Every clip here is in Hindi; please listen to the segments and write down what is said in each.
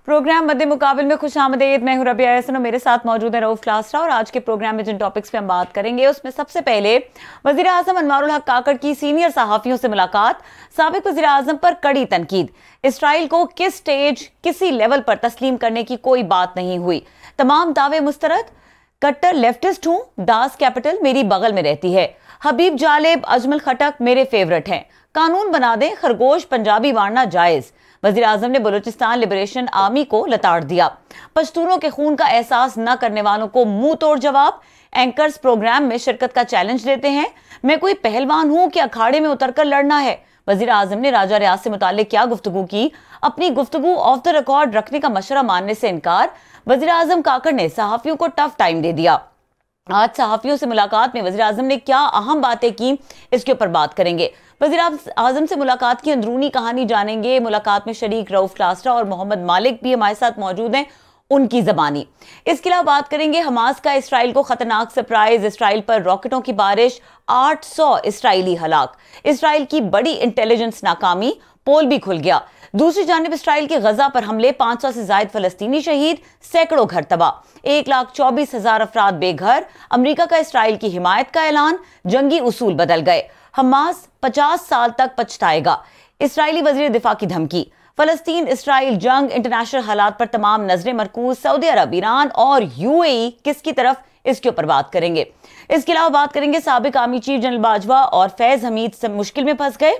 प्रोग्राम मध्य मुकाबले में खुश आमदेद। मैं हूं रबिया एहसन और मेरे साथ मौजूद है रऊफ क्लासरा। और आज के प्रोग्राम में जिन टॉपिक्स पे हम बात करेंगे उसमें सबसे पहले वजीर आजम अनवारुल हक काकड़ की सीनियर सहाफियों से मुलाकात, साबिक वजीर आजम पर कड़ी तनकीद, इसराइल को किस स्टेज किसी लेवल पर तस्लीम करने की कोई बात नहीं हुई, तमाम दावे मुस्तरद, कट्टर लेफ्टिस्ट हूं, दास कैपिटल मेरी बगल में रहती है, हबीब जालिब अजमल खटक मेरे फेवरेट हैं, कानून बना दें खरगोश पंजाबी मारना जायज, वजीर आजम ने बलूचिस्तान लिबरेशन आर्मी को लताड़ दिया, पश्तूनों के खून का एहसास न करने वालों को मुंह तोड़ जवाब, एंकर्स प्रोग्राम में शिरकत का चैलेंज देते हैं, मैं कोई पहलवान हूं कि अखाड़े में उतरकर लड़ना है। वजीर आजम ने राजा रियाज से मुताल्लिक क्या गुफ्तगू की, अपनी गुफ्तगू ऑफ द रिकॉर्ड रखने का मशवरा मानने से इनकार, वजीर आजम काकड़ ने सहाफियों को टफ टाइम दे दिया। आज सहाफियों से मुलाकात में वजीर आजम ने क्या अहम बातें की, इसके ऊपर बात करेंगे। वजीर आजम से मुलाकात की अंदरूनी कहानी जानेंगे। मुलाकात में शरीक रऊफ क्लासरा और मोहम्मद मालिक भी हमारे साथ मौजूद हैं, उनकी जबानी। इसके अलावा बात करेंगे हमास का इसराइल को खतरनाक सरप्राइज, इसराइल पर रॉकेटों की बारिश, 800 इसराइली हलाक, इसराइल की बड़ी इंटेलिजेंस नाकामी, पोल भी खुल गया। दूसरी जानिब इसराइल के गजा पर हमले, 500 से ज्यादा फलस्तीनी शहीद, सैकड़ों घर तबाह, 1,24,000 अफराद बेघर, अमेरिका का इसराइल की हिमायत का ऐलान, जंगी उसूल बदल गए, हमास 50 साल तक पछताएगा, इसराइली वजीर दिफा की धमकी, फलस्तीन इसराइल जंग, इंटरनेशनल हालात पर तमाम नजरें मरकूज, सऊदी अरब, ईरान और यूएई किसकी तरफ, इसके ऊपर बात करेंगे। इसके अलावा बात करेंगे साबिक आर्मी चीफ जनरल बाजवा और फैज हमीद सब मुश्किल में फंस गए,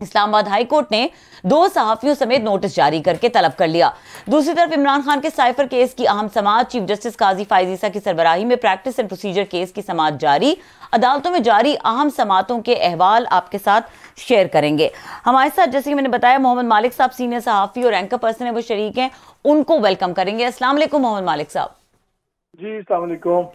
इस्लामाबाद हाई कोर्ट ने 2 सहाफियों समेत नोटिस जारी करके तलब कर लिया। दूसरी तरफ इमरान खान के साइफर केस की अहम समाअत, चीफ जस्टिस काजी फायज ईसा की सरबराही में प्रैक्टिस एंड प्रोसीजर केस की समाअत जारी, अदालतों में जारी अहम समाअतों के अहवाल आपके साथ शेयर करेंगे। हमारे साथ जैसे कि मैंने बताया मोहम्मद मालिक साहब सीनियर सहाफी और एंकर पर्सन है, वो शरीक हैं, उनको वेलकम करेंगे। अस्सलाम वालेकुम मोहम्मद मालिक साहब। जी अस्सलाम वालेकुम।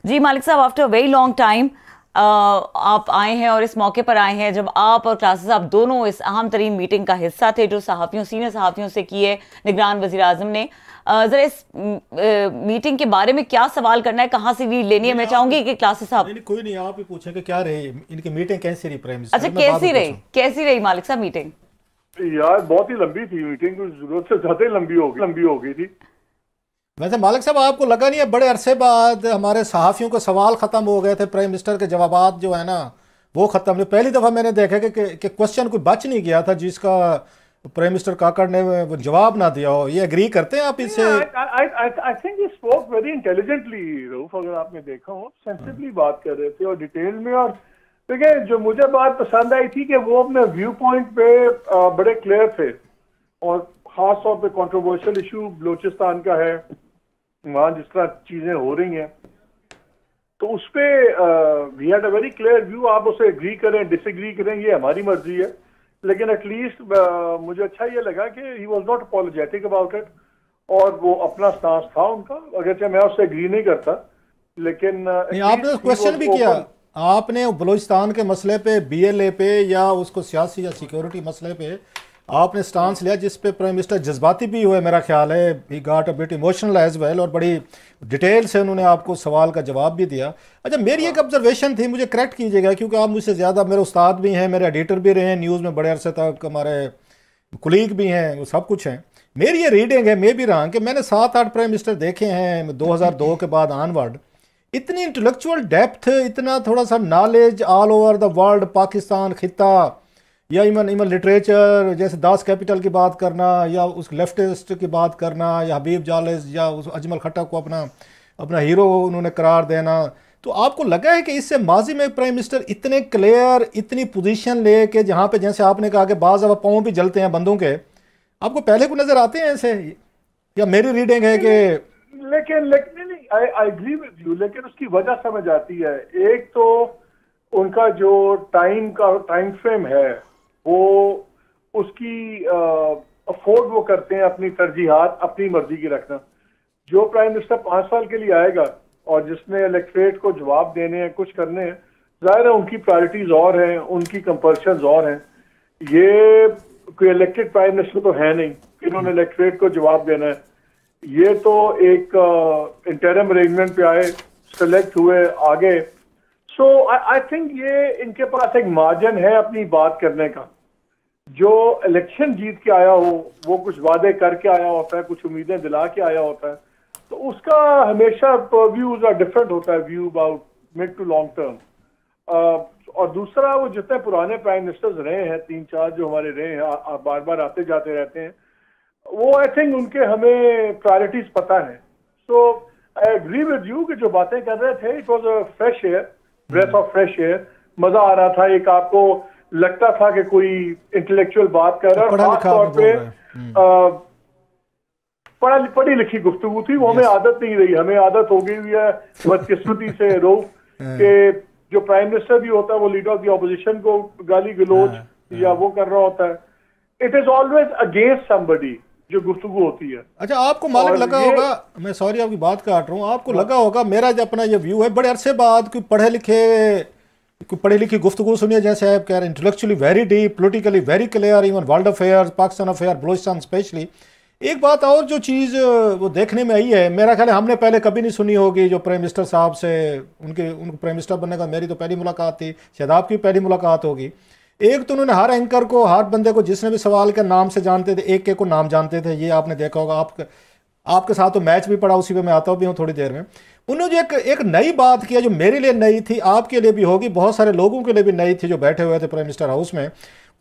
जी मालिक साहब, after a very long time आप आए हैं और इस मौके पर आए हैं जब आप और क्लासेस आप दोनों इस अहम तरीन मीटिंग का हिस्सा थे जो सहाफियों सीनियर सहाफियों से की है निगरान वजीर आजम ने। जरा इस मीटिंग के बारे में क्या सवाल करना है, कहाँ से लीड लेनी है, मैं चाहूंगी कि क्लासेस साहब। नहीं, कोई नहीं, आप ही पूछें कि क्या रही इनकी मीटिंग, कैसी रही प्राइम मिनिस्टर? अच्छा, कैसी रही मालिक साहब मीटिंग? यार बहुत ही लंबी थी मीटिंग, जरूरत से ज्यादा ही लंबी हो गई थी। वैसे मालिक साहब, आपको लगा नहीं है बड़े अरसे बाद हमारे सहाफियों के सवाल ख़त्म हो गए थे, प्राइम मिनिस्टर के जवाबात जो है ना वो ख़त्म नहीं। पहली दफ़ा मैंने देखा कि क्वेश्चन कोई बच नहीं गया था जिसका प्राइम मिनिस्टर काकड़ ने वो जवाब ना दिया हो। ये एग्री करते हैं आप इससे? आई think he spoke very intelligently Rauf, अगर आपने देखा हो सेंसिबली बात कर रहे थे और डिटेल में। और देखिए जो मुझे बात पसंद आई थी कि वो अपने व्यू पॉइंट पे बड़े क्लियर थे, और खास तौर पे कंट्रोवर्शियल इशू बलूचिस्तान का है, वहाँ जिस तरह चीजें हो रही हैं, तो उस पर we had a very clear view. आप उसे एग्री करें डिसएग्री करें ये हमारी मर्जी है, लेकिन एटलीस्ट मुझे अच्छा ये लगा कि he was not apologetic about it, और वो अपना स्टांस था उनका, अगरचे मैं उससे एग्री नहीं करता, लेकिन आपने क्वेश्चन भी किया, आपने बलूचिस्तान के मसले पे, BLA पे या उसको सियासी या सिक्योरिटी मसले पे आपने स्टांस लिया जिस पे प्राइम मिनिस्टर जज्बाती भी हुए, मेरा ख्याल है he got a bit emotional as well, और बड़ी डिटेल से उन्होंने आपको सवाल का जवाब भी दिया। अच्छा, मेरी एक ऑब्जर्वेशन थी, मुझे करेक्ट कीजिएगा क्योंकि आप मुझसे ज़्यादा, मेरे उस्ताद भी हैं, मेरे एडिटर भी रहे हैं न्यूज़ में बड़े अरसे तक, हमारे कुलीग भी हैं, वो सब कुछ हैं। मेरी ये रीडिंग है, मैं भी रहा कि मैंने 7-8 प्राइम मिनिस्टर देखे हैं 2002 के बाद ऑनवर्ड, इतनी इंटेलेक्चुअल डेप्थ, इतना थोड़ा सा knowledge all over the world, Pakistan खिता या इवन लिटरेचर, जैसे दास कैपिटल की बात करना या उस लेफ्टिस्ट की बात करना या हबीब जालिस या उस अजमल खटक को अपना हीरो उन्होंने करार देना, तो आपको लगा है कि इससे माजी में प्राइम मिनिस्टर इतने क्लियर, इतनी पोजीशन ले के, जहाँ पे जैसे आपने कहा कि बाज़ दफ़ा पाँव भी जलते हैं बंदों के, आपको पहले को नज़र आते हैं ऐसे, या मेरी रीडिंग है कि? लेकिन आई एग्री विद यू, लेकिन उसकी वजह समझ आती है। एक तो उनका जो टाइम फ्रेम है वो उसकी अफोर्ड वो करते हैं अपनी तरजीहात अपनी मर्जी की रखना। जो प्राइम मिनिस्टर 5 साल के लिए आएगा और जिसने इलेक्ट्रेट को जवाब देने हैं, कुछ करने हैं, जाहिर है उनकी प्रायोरिटीज और हैं, उनकी कंपल्शंस और हैं। ये कोई इलेक्टेड प्राइम मिनिस्टर तो है नहीं कि इन्होंने इलेक्ट्रेट को जवाब देना है। ये तो एक इंटरिम अरेंजमेंट पे आए, सेलेक्ट हुए, आगे। सो आई थिंक ये इनके पास एक मार्जिन है अपनी बात करने का। जो इलेक्शन जीत के आया हो वो कुछ वादे करके आया होता है, कुछ उम्मीदें दिला के आया होता है, तो उसका हमेशा व्यूज आर डिफरेंट होता है, view about mid to long term. और दूसरा, वो जितने पुराने प्राइम मिनिस्टर्स रहे हैं, 3-4 जो हमारे रहे हैं, बार बार आते जाते रहते हैं, वो आई थिंक उनके हमें प्रायोरिटीज पता है। So I agree with you कि जो बातें कर रहे थे, it was a fresh air, breath of fresh air, मजा आ रहा था। एक आपको लगता था कि कोई इंटेलेक्चुअल बात कर रहा है, खास तौर पे पढ़ी लिखी गुफ्तगू थी। वो हमें आदत नहीं रही, हमें आदत हो गई हुई है बदकिस्मती से रऊफ के जो प्राइम मिनिस्टर भी होता है वो लीडर ऑफ द ऑपोजिशन को गाली गलोच या वो कर रहा होता है। It is always against somebody जो गुफ्तगू होती है। अच्छा, आपको मालूम लगा होगा, मैं सॉरी आपकी बात काट रहा हूँ, आपको लगा होगा मेरा जो अपना ये व्यू है, बड़े अरसे बाद कोई पढ़े लिखी गुफ्तगू सुनिए, जैसे आप कह रहे हैं, intellectually very deep, politically very clear, even world affairs, Pakistan affair, Balochistan specially. एक बात और जो चीज़ वो देखने में आई है, मेरा ख्याल है हमने पहले कभी नहीं सुनी होगी, जो प्राइम मिनिस्टर साहब से उनको प्राइम मिनिस्टर बनने का मेरी तो पहली मुलाकात थी, शायद आपकी पहली मुलाकात होगी। एक तो उन्होंने हर एंकर को, हर बंदे को जिसने भी सवाल के नाम से जानते थे, एक को नाम जानते थे, ये आपने देखा होगा। आपके साथ तो मैच भी पड़ा, उसी पे मैं आता भी हूँ थोड़ी देर में। उन्होंने जो एक नई बात किया जो मेरे लिए नई थी, आपके लिए भी होगी, बहुत सारे लोगों के लिए भी नई थी जो बैठे हुए थे प्राइम मिनिस्टर हाउस में।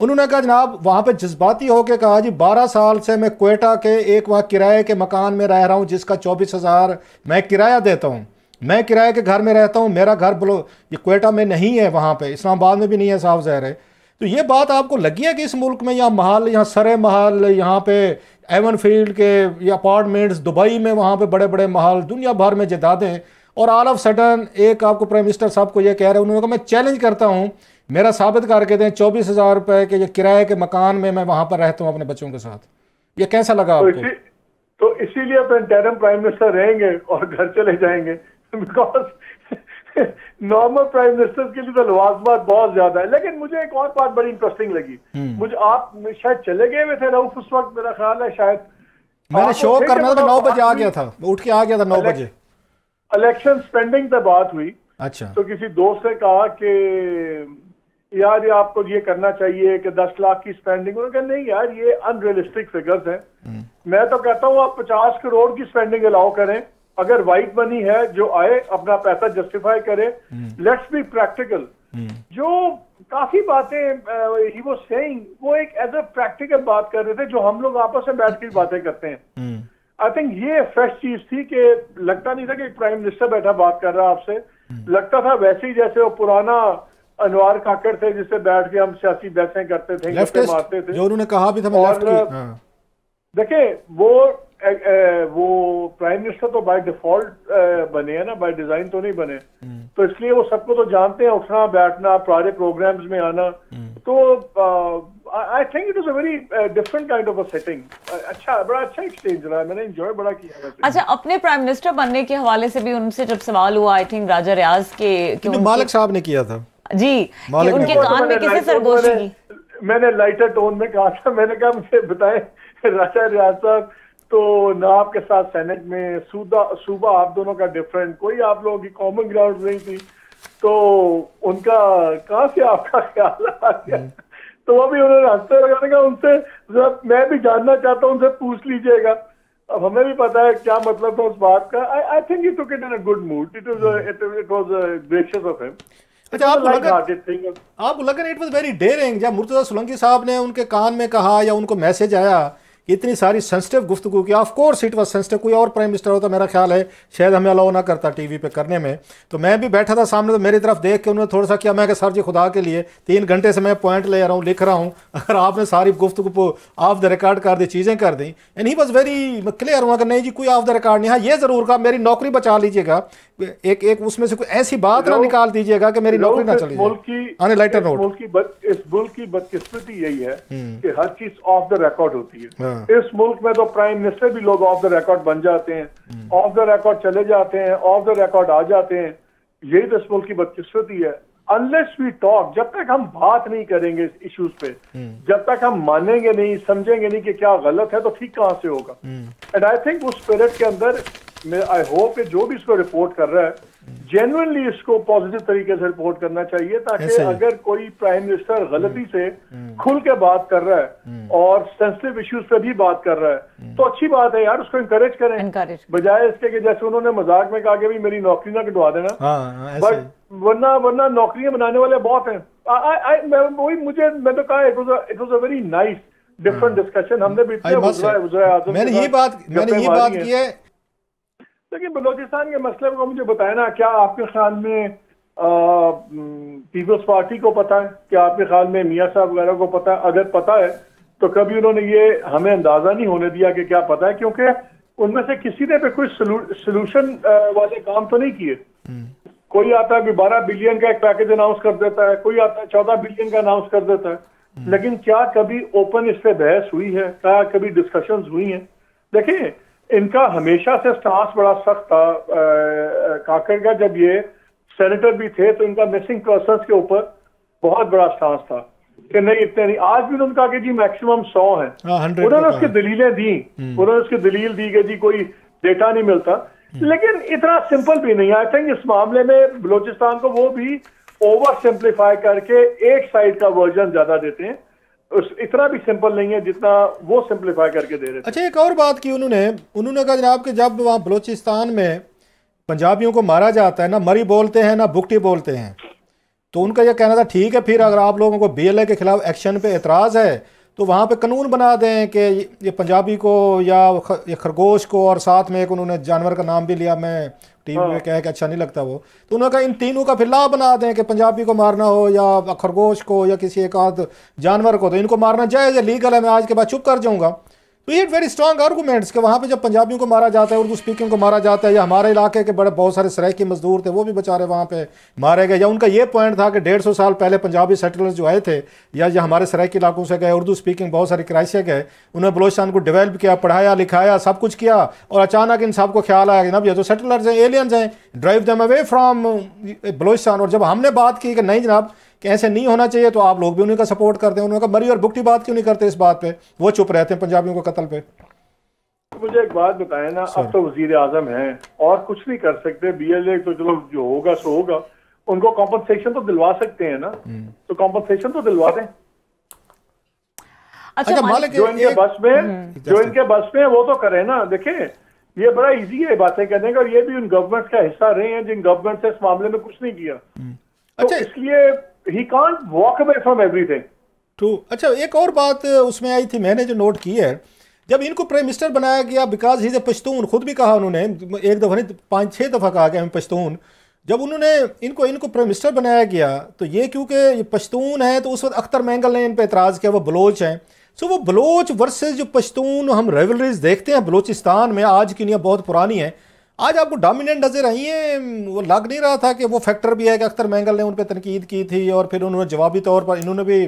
उन्होंने कहा जनाब, वहाँ पे जज्बाती होकर कहा जी 12 साल से मैं क्वेटा के एक वहाँ किराए के मकान में रह रहा हूँ, जिसका 24,000 मैं किराया देता हूँ। मैं किराए के घर में रहता हूँ, मेरा घर ये क्वेटा में नहीं है, वहाँ पे इस्लामाबाद में भी नहीं है, साफ ज़ाहिर है। तो ये बात आपको लगी है कि इस मुल्क में यहाँ महल, यहाँ सरे महल, यहाँ पे एवन फील्ड के या अपार्टमेंट्स, दुबई में वहाँ पे बड़े बड़े महल, दुनिया भर में जायदादें, और ऑल ऑफ सडन एक आपको प्राइम मिनिस्टर साहब को ये कह रहे हैं, उन्होंने कहा मैं चैलेंज करता हूँ, मेरा साबित करके दें 24,000 रुपए के किराए के मकान में मैं वहाँ पर रहता हूँ अपने बच्चों के साथ। ये कैसा लगा आपको? तो इसीलिए तो इंटरिम प्राइम मिनिस्टर रहेंगे और घर चले जाएंगे, बिकॉज नॉर्मल प्राइम मिनिस्टर के लिए तो लवाजमात बहुत ज्यादा है। लेकिन मुझे एक और बात बड़ी इंटरेस्टिंग लगी, मुझे, आप शायद चले गए हुए थे रऊफ उस वक्त, मेरा ख्याल है शायद मैंने शो करना था, 9 बजे आ गया था, उठ के आ गया था 9 बजे। इलेक्शन स्पेंडिंग पे बात हुई। अच्छा। तो किसी दोस्त ने कहा कि यार ये आपको ये करना चाहिए कि 10 लाख की स्पेंडिंग, उन्होंने कहा नहीं यार ये अनरियलिस्टिक फिगर्स हैं। मैं तो कहता हूँ आप 50 करोड़ की स्पेंडिंग अलाउ करें, अगर वाइट मनी है जो आए अपना पैसा जस्टिफाई करे, लेट्स बी प्रैक्टिकल। जो काफी बातें ही वाज सेइंग, वो एक एज अ प्रैक्टिकल बात कर रहे थे जो हम लोग आपस में बैठ कर बातें करते हैं। आई थिंक ये फ्रेश चीज थी कि लगता नहीं था कि एक प्राइम मिनिस्टर बैठा बात कर रहा आपसे, लगता था वैसे ही जैसे वो पुराना अनवार काकड़ थे जिससे बैठ के हम सियासी बहसें करते थे, मारते थे, जो उन्होंने कहा भी था। और देखें वो प्राइम मिनिस्टर तो बाय डिफॉल्ट बने हैं ना, बाय डिजाइन तो नहीं बने, तो इसलिए वो सबको तो जानते हैं, उठना बैठना, प्रारे प्रोग्राम्स में आना। तो I think it was a very different kind of a setting. अच्छा, बड़ा अच्छा एक्सचेंज रहा, मैंने एंजॉय बड़ा किया। अच्छा, अपने प्राइम मिनिस्टर बनने के हवाले से भी उनसे जब सवाल हुआ, आई थिंक राजा रियाज के मालिक साहब ने किया था जी, कि उनके कान में किसी सरगोशी की, मैंने लाइटर टोन में कहा था, मैंने कहा मुझे बताएं राजा रियाज साहब तो ना आपके साथ सेनेट में सूबा आप दोनों का डिफरेंट, कोई आप लोगों की कॉमन ग्राउंड नहीं थी, तो उनका कहाँ से आपका ख्याल आ गया? तो वो भी उन्होंने हंसते लगाने का, उनसे मैं भी जानना चाहता हूँ, उनसे पूछ लीजिएगा। अब हमें भी पता है क्या मतलब था उस बात का। I think he took it in a good mood, it was gracious of him. अच्छा, आपको लगा इट वाज वेरी डेयरिंग जब मुर्तजा सोलंकी साहब ने उनके कान में कहा या उनको मैसेज आया इतनी सारी सेंसिटिव गुफ्तगू की? Of course it was sensitive. कोई और प्राइम मिनिस्टर होता मेरा ख्याल है शायद हमें अलाउ ना करता टीवी पे करने में। तो मैं भी बैठा था सामने, तो मेरी तरफ देख के उन्होंने थोड़ा सा किया, मैं सर जी खुदा के लिए 3 घंटे से मैं पॉइंट ले रहा हूँ, लिख रहा हूँ, अगर आपने सारी गुफ्तगू ऑफ द रिकॉर्ड कर दी, चीज़ें कर दी। And he was very clear हुआ कि नहीं जी कोई ऑफ द रिकॉर्ड नहीं। हाँ, ये ज़रूर कहा मेरी नौकरी बचा लीजिएगा, एक उसमें से कोई ऐसी बात ना निकाल दीजिएगा कि मेरी नौकरी ना चली जाए। लाइटर नोट, इस मुल्क की बदकिस्मती यही है कि हर चीज ऑफ द रिकॉर्ड होती है। इस मुल्क में तो प्राइम मिनिस्टर भी लोग ऑफ द रिकॉर्ड बन जाते हैं, ऑफ द रिकॉर्ड चले जाते हैं, ऑफ द रिकॉर्ड आ जाते हैं। यही तो इस मुल्क की बदकिस्मती है। अनलेस वी टॉक, जब तक हम बात नहीं करेंगे इस इश्यूज पे, जब तक हम मानेंगे नहीं, समझेंगे नहीं कि क्या गलत है, तो ठीक कहां से होगा। एंड आई थिंक उस स्पिरिट के अंदर आई होप कि जो भी इसको रिपोर्ट कर रहा है जेन्युइनली इसको पॉजिटिव तरीके से रिपोर्ट करना चाहिए, ताकि अगर कोई प्राइम मिनिस्टर गलती से खुल के बात कर रहा है और सेंसिटिव इश्यूज पे भी बात कर रहा है तो अच्छी बात है यार, उसको इंकरेज करें, बजाय इसके कि जैसे उन्होंने मजाक में कहा कि भी मेरी नौकरी ना कटवा देना। बट वरना नौकरियां बनाने वाले बहुत हैं। मैं तो कहा it was a very nice different discussion. हमने भी मैंने ये बात की है। लेकिन बलोचिस्तान के मसले को मुझे बताया ना, क्या आपके ख्याल में पीपल्स पार्टी को पता है? क्या आपके ख्याल में मियां साहब वगैरह को पता है? अगर पता है तो कभी उन्होंने ये हमें अंदाजा नहीं होने दिया कि क्या पता है, क्योंकि उनमें से किसी ने पे कोई सोल्यूशन वाले काम तो नहीं किए। कोई आता है 12 बिलियन का एक पैकेज अनाउंस कर देता है, कोई आता है 14 बिलियन का अनाउंस कर देता है, लेकिन क्या कभी ओपन इस पे बहस हुई है? क्या कभी डिस्कशंस हुई हैं? देखिए, इनका हमेशा से स्टांस बड़ा सख्त था काकर का। जब ये सेनेटर भी थे तो इनका मिसिंग पर्सन्स के ऊपर बहुत बड़ा स्टांस था कि नहीं इतने नहीं। आज भी उन्होंने कहा कि जी मैक्सिमम 100 है। उन्होंने उसकी दलीलें दी, उन्होंने उसकी दलील दी कि जी कोई डेटा नहीं मिलता, लेकिन इतना सिंपल भी नहीं। आई थिंक इस मामले में बलोचिस्तान को वो भी ओवर सिंप्लीफाई करके एक साइड का वर्जन ज्यादा देते हैं, इतना भी सिंपल नहीं है जितना वो सिंप्लीफाई करके दे रहे थे। अच्छा, एक और बात की उन्होंने कहा जनाब कि जब वहाँ बलोचिस्तान में पंजाबियों को मारा जाता है ना मरी बोलते हैं ना बुकटी बोलते हैं, तो उनका यह कहना था ठीक है, फिर अगर आप लोगों को BLA के खिलाफ एक्शन पे एतराज़ है तो वहाँ पे कानून बना दें कि ये पंजाबी को या ये खरगोश को, और साथ में एक उन्होंने जानवर का नाम भी लिया, मैं टीवी में कह के अच्छा नहीं लगता वो, तो उन्होंने कहा इन तीनों का फिर लॉ बना दें कि पंजाबी को मारना हो या खरगोश को या किसी एक आध जानवर को तो इनको मारना जायज़ है, लीगल है, मैं आज के बाद चुप कर जाऊँगा। तो ये वेरी स्ट्रॉन्ग आर्गूमेंट्स कि वहाँ पे जब पंजाबियों को मारा जाता है, उर्दू स्पीकिंग को मारा जाता है, या हमारे इलाके के बड़े बहुत सारे सराइकी मजदूर थे वो भी बेचारे वहाँ पे मारे गए, या उनका ये पॉइंट था कि 150 साल पहले पंजाबी सेटलर्स जो आए थे या जो हमारे सराइकी इलाकों से गए, उर्दू स्पीकिंग बहुत सारे किराए से गए, उन्होंने बलोचिस्तान को डेवलप किया, पढ़ाया लिखाया, सब कुछ किया, और अचानक इन सबको ख्याल आया कि ना ये तो सेटलर्स हैं, एलियंस हैं, drive them away from Balochistan. और जब हमने बात की कि नहीं जनाब कि ऐसे नहीं होना चाहिए, तो आप लोग भी उन्हीं का सपोर्ट करते हैं। उन्होंने कहा मरी और बुकटी बात क्यों नहीं करते इस बात पे, वो चुप रहते हैं पंजाबियों को कत्ल पे। मुझे एक बात बताएं ना, अब तो वजीर आजम हैं और कुछ नहीं कर सकते, BLA तो चलो जो होगा सो होगा, उनको कॉम्पनसेशन तो दिलवा सकते हैं ना, तो कॉम्पनसेशन तो दिलवा दें। अच्छा, मालिक जो इनके बस में वो तो करें ना। देखें, ये बड़ा इजी है बातें करने का, और ये भी उन गवर्नमेंट का हिस्सा रहे हैं जिन गवर्नमेंट से इस मामले में कुछ नहीं किया। तो इसलिए he can't walk away from everything. True. अच्छा, एक और बात उसमें आई थी, मैंने जो नोट की है, जब इनको प्राइम मिनिस्टर बनाया गया, because he is a Pashtun, खुद भी कहा उन्होंने, एक दफ़ा नहीं 5-6 दफ़ा कहा कि हम पश्तून। जब उन्होंने इनको प्राइम मिनिस्टर बनाया गया तो ये क्योंकि ये पश्तून है, तो उस वक्त अख्तर मैंगल ने इन पर एतराज़ किया, वो बलोच हैं। सो वो बलोच वर्सेस जो पश्तून हम रेवलरीज देखते हैं बलोचिस्तान में, आज की नहीं बहुत पुरानी है, आज आपको डोमिनेंट नजर आई है। वो लग नहीं रहा था कि वो फैक्टर भी है कि अख्तर मैंगल ने उन पर तनकीद की थी, और फिर उन्होंने जवाबी तौर पर इन्होंने भी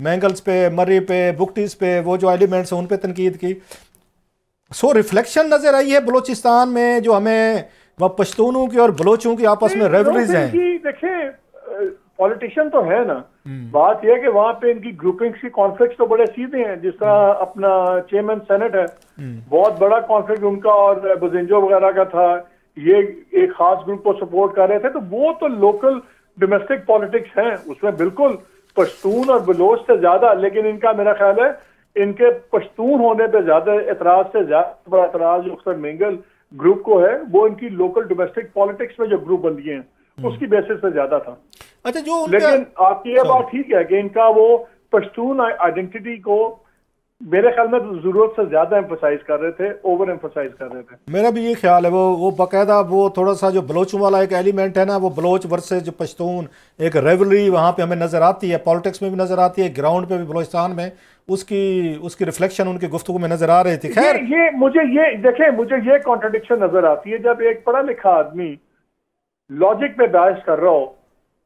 मैंगल्स पे, मर्री पे, बुकटीज पे, वो जो एलिमेंट्स हैं उन पर तनकीद की। सो रिफ्लेक्शन नजर आई है बलोचिस्तान में जो हमें वह पश्तूनों की और बलोचों की आपस में रेवलरीज हैं। देखें, पॉलिटिशियन तो है ना, बात यह है कि वहाँ पे इनकी ग्रुपिंग्स की कॉन्फ्लिक्ट तो बड़े सीधे हैं। जिस तरह अपना चेयरमैन सेनेट है, बहुत बड़ा कॉन्फ्लिक्ट उनका और बजिंजो वगैरह का था, ये एक खास ग्रुप को सपोर्ट कर रहे थे, तो वो तो लोकल डोमेस्टिक पॉलिटिक्स हैं, उसमें बिल्कुल पश्तून और बलोच से ज्यादा। लेकिन इनका मेरा ख्याल है इनके पश्तून होने पे ज्यादा एतराज से ज्यादा बड़ा एतराज जो अख्तर मैंगल ग्रुप को है, वो इनकी लोकल डोमेस्टिक पॉलिटिक्स में जो ग्रुप बन गए हैं उसकी बेसिस से ज्यादा था। अच्छा, जो लेकिन आपकी ये बात ठीक है कि इनका वो पश्तून आइडेंटिटी को मेरे ख्याल में जरूरत से ज्यादा एम्फोसाइज कर रहे थे, ओवर एम्फोसाइज कर रहे थे। मेरा भी ये ख्याल है, वो बाकायदा वो थोड़ा सा जो बलोचों वाला एक एलिमेंट है ना, वो बलोच वर्सेस जो पश्तून एक रेवलरी वहाँ पे हमें नजर आती है, पॉलिटिक्स में भी नजर आती है, ग्राउंड पे भी बलोचिस्तान में उसकी रिफ्लेक्शन उनकी गुफ्तगू में नजर आ रही थी। खैर, मुझे ये कॉन्ट्रडिक्शन नजर आती है, जब एक पढ़ा लिखा आदमी लॉजिक पे बहस कर रहा हो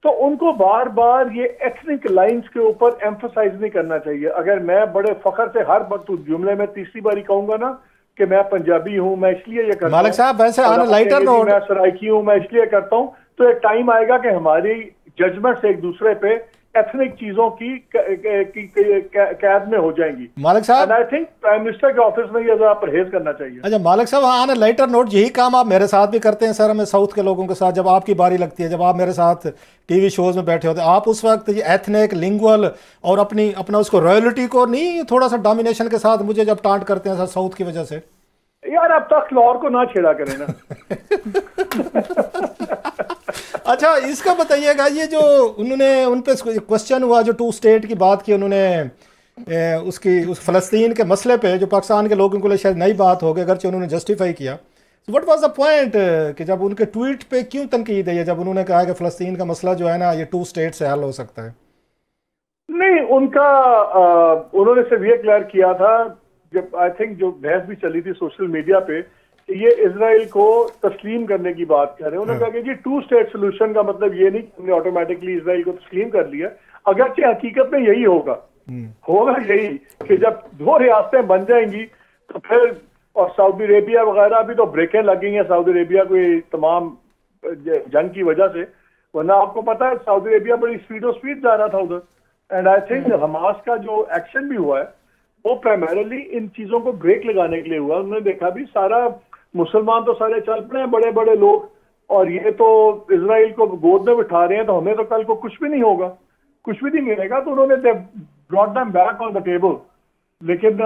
तो उनको बार बार ये एथनिक लाइंस के ऊपर एम्फोसाइज नहीं करना चाहिए। अगर मैं बड़े फख्र से हर जुमले में तीसरी बारी कहूंगा ना कि मैं पंजाबी हूं, मैं इसलिए ये करता हूं, मालिक साहब वैसे ऑन लाइटर नोट, मैं सराइकी हूं, मैं इसलिए करता हूं, तो एक टाइम आएगा कि हमारी जजमेंट्स एक दूसरे पे एथनिक चीजों की कैद में हो जाएंगी। मालिक साहब, आई थिंक प्राइम मिनिस्टर के ऑफिस में ये जरा परहेज करना चाहिए। अच्छा मालिक साहब, ऑन ए लाइटर नोट, यही काम आप मेरे साथ भी करते हैं सर, हमें साउथ के लोगों के साथ जब आपकी बारी लगती है, जब आप मेरे साथ टीवी शोज में बैठे होते हैं, आप उस वक्त ये एथनिक, लिंगुअल और अपना उसको रॉयल्टी को नहीं थोड़ा सा डोमिनेशन के साथ मुझे जब टांट करते हैं सर साउथ की वजह से। यार अब तक लॉर को ना छेड़ा करें ना। अच्छा इसका बताइएगा, ये जो उन्होंने उन पे क्वेश्चन हुआ, जो 2 स्टेट की बात की उन्होंने, उस फ़लस्तीन के मसले पे जो पाकिस्तान के लोगों के लिए शायद नई बात हो गई, अगरचे उन्होंने जस्टिफाई किया। व्हाट वाज द पॉइंट कि जब उनके ट्वीट पे क्यों तनकीद है, जब उन्होंने कहा कि फ़लस्तीन का मसला जो है ना ये 2 स्टेट से हल हो सकता है? नहीं, उनका उन्होंने सिर्फ ये क्लियर किया था, जब आई थिंक जो बहस भी चली थी सोशल मीडिया पे, ये इजराइल को तस्लीम करने की बात कर रहे हैं। उन्होंने कहा कि जी 2 स्टेट सोल्यूशन का मतलब ये नहीं कि हमने ऑटोमेटिकली इजराइल को तस्लीम कर लिया, अगरचे हकीकत में यही होगा यही कि जब 2 रियासतें बन जाएंगी तो फिर, और सऊदी अरेबिया वगैरह भी तो ब्रेकें लगी हैं सऊदी अरेबिया को तमाम जंग की वजह से, वरना आपको पता है सऊदी अरेबिया बड़ी स्पीड जा रहा था उधर। एंड आई थिंक हमास का जो एक्शन भी हुआ है वो प्राइमरली इन चीजों को ब्रेक लगाने के लिए हुआ। उन्होंने देखा भी सारा मुसलमान तो सारे चल पड़े हैं, बड़े बड़े लोग, और ये तो इजराइल को गोद में बिठा रहे हैं, तो हमें तो कल को कुछ भी नहीं होगा, कुछ भी नहीं मिलेगा। तो उन्होंने brought them back on the table. लेकिन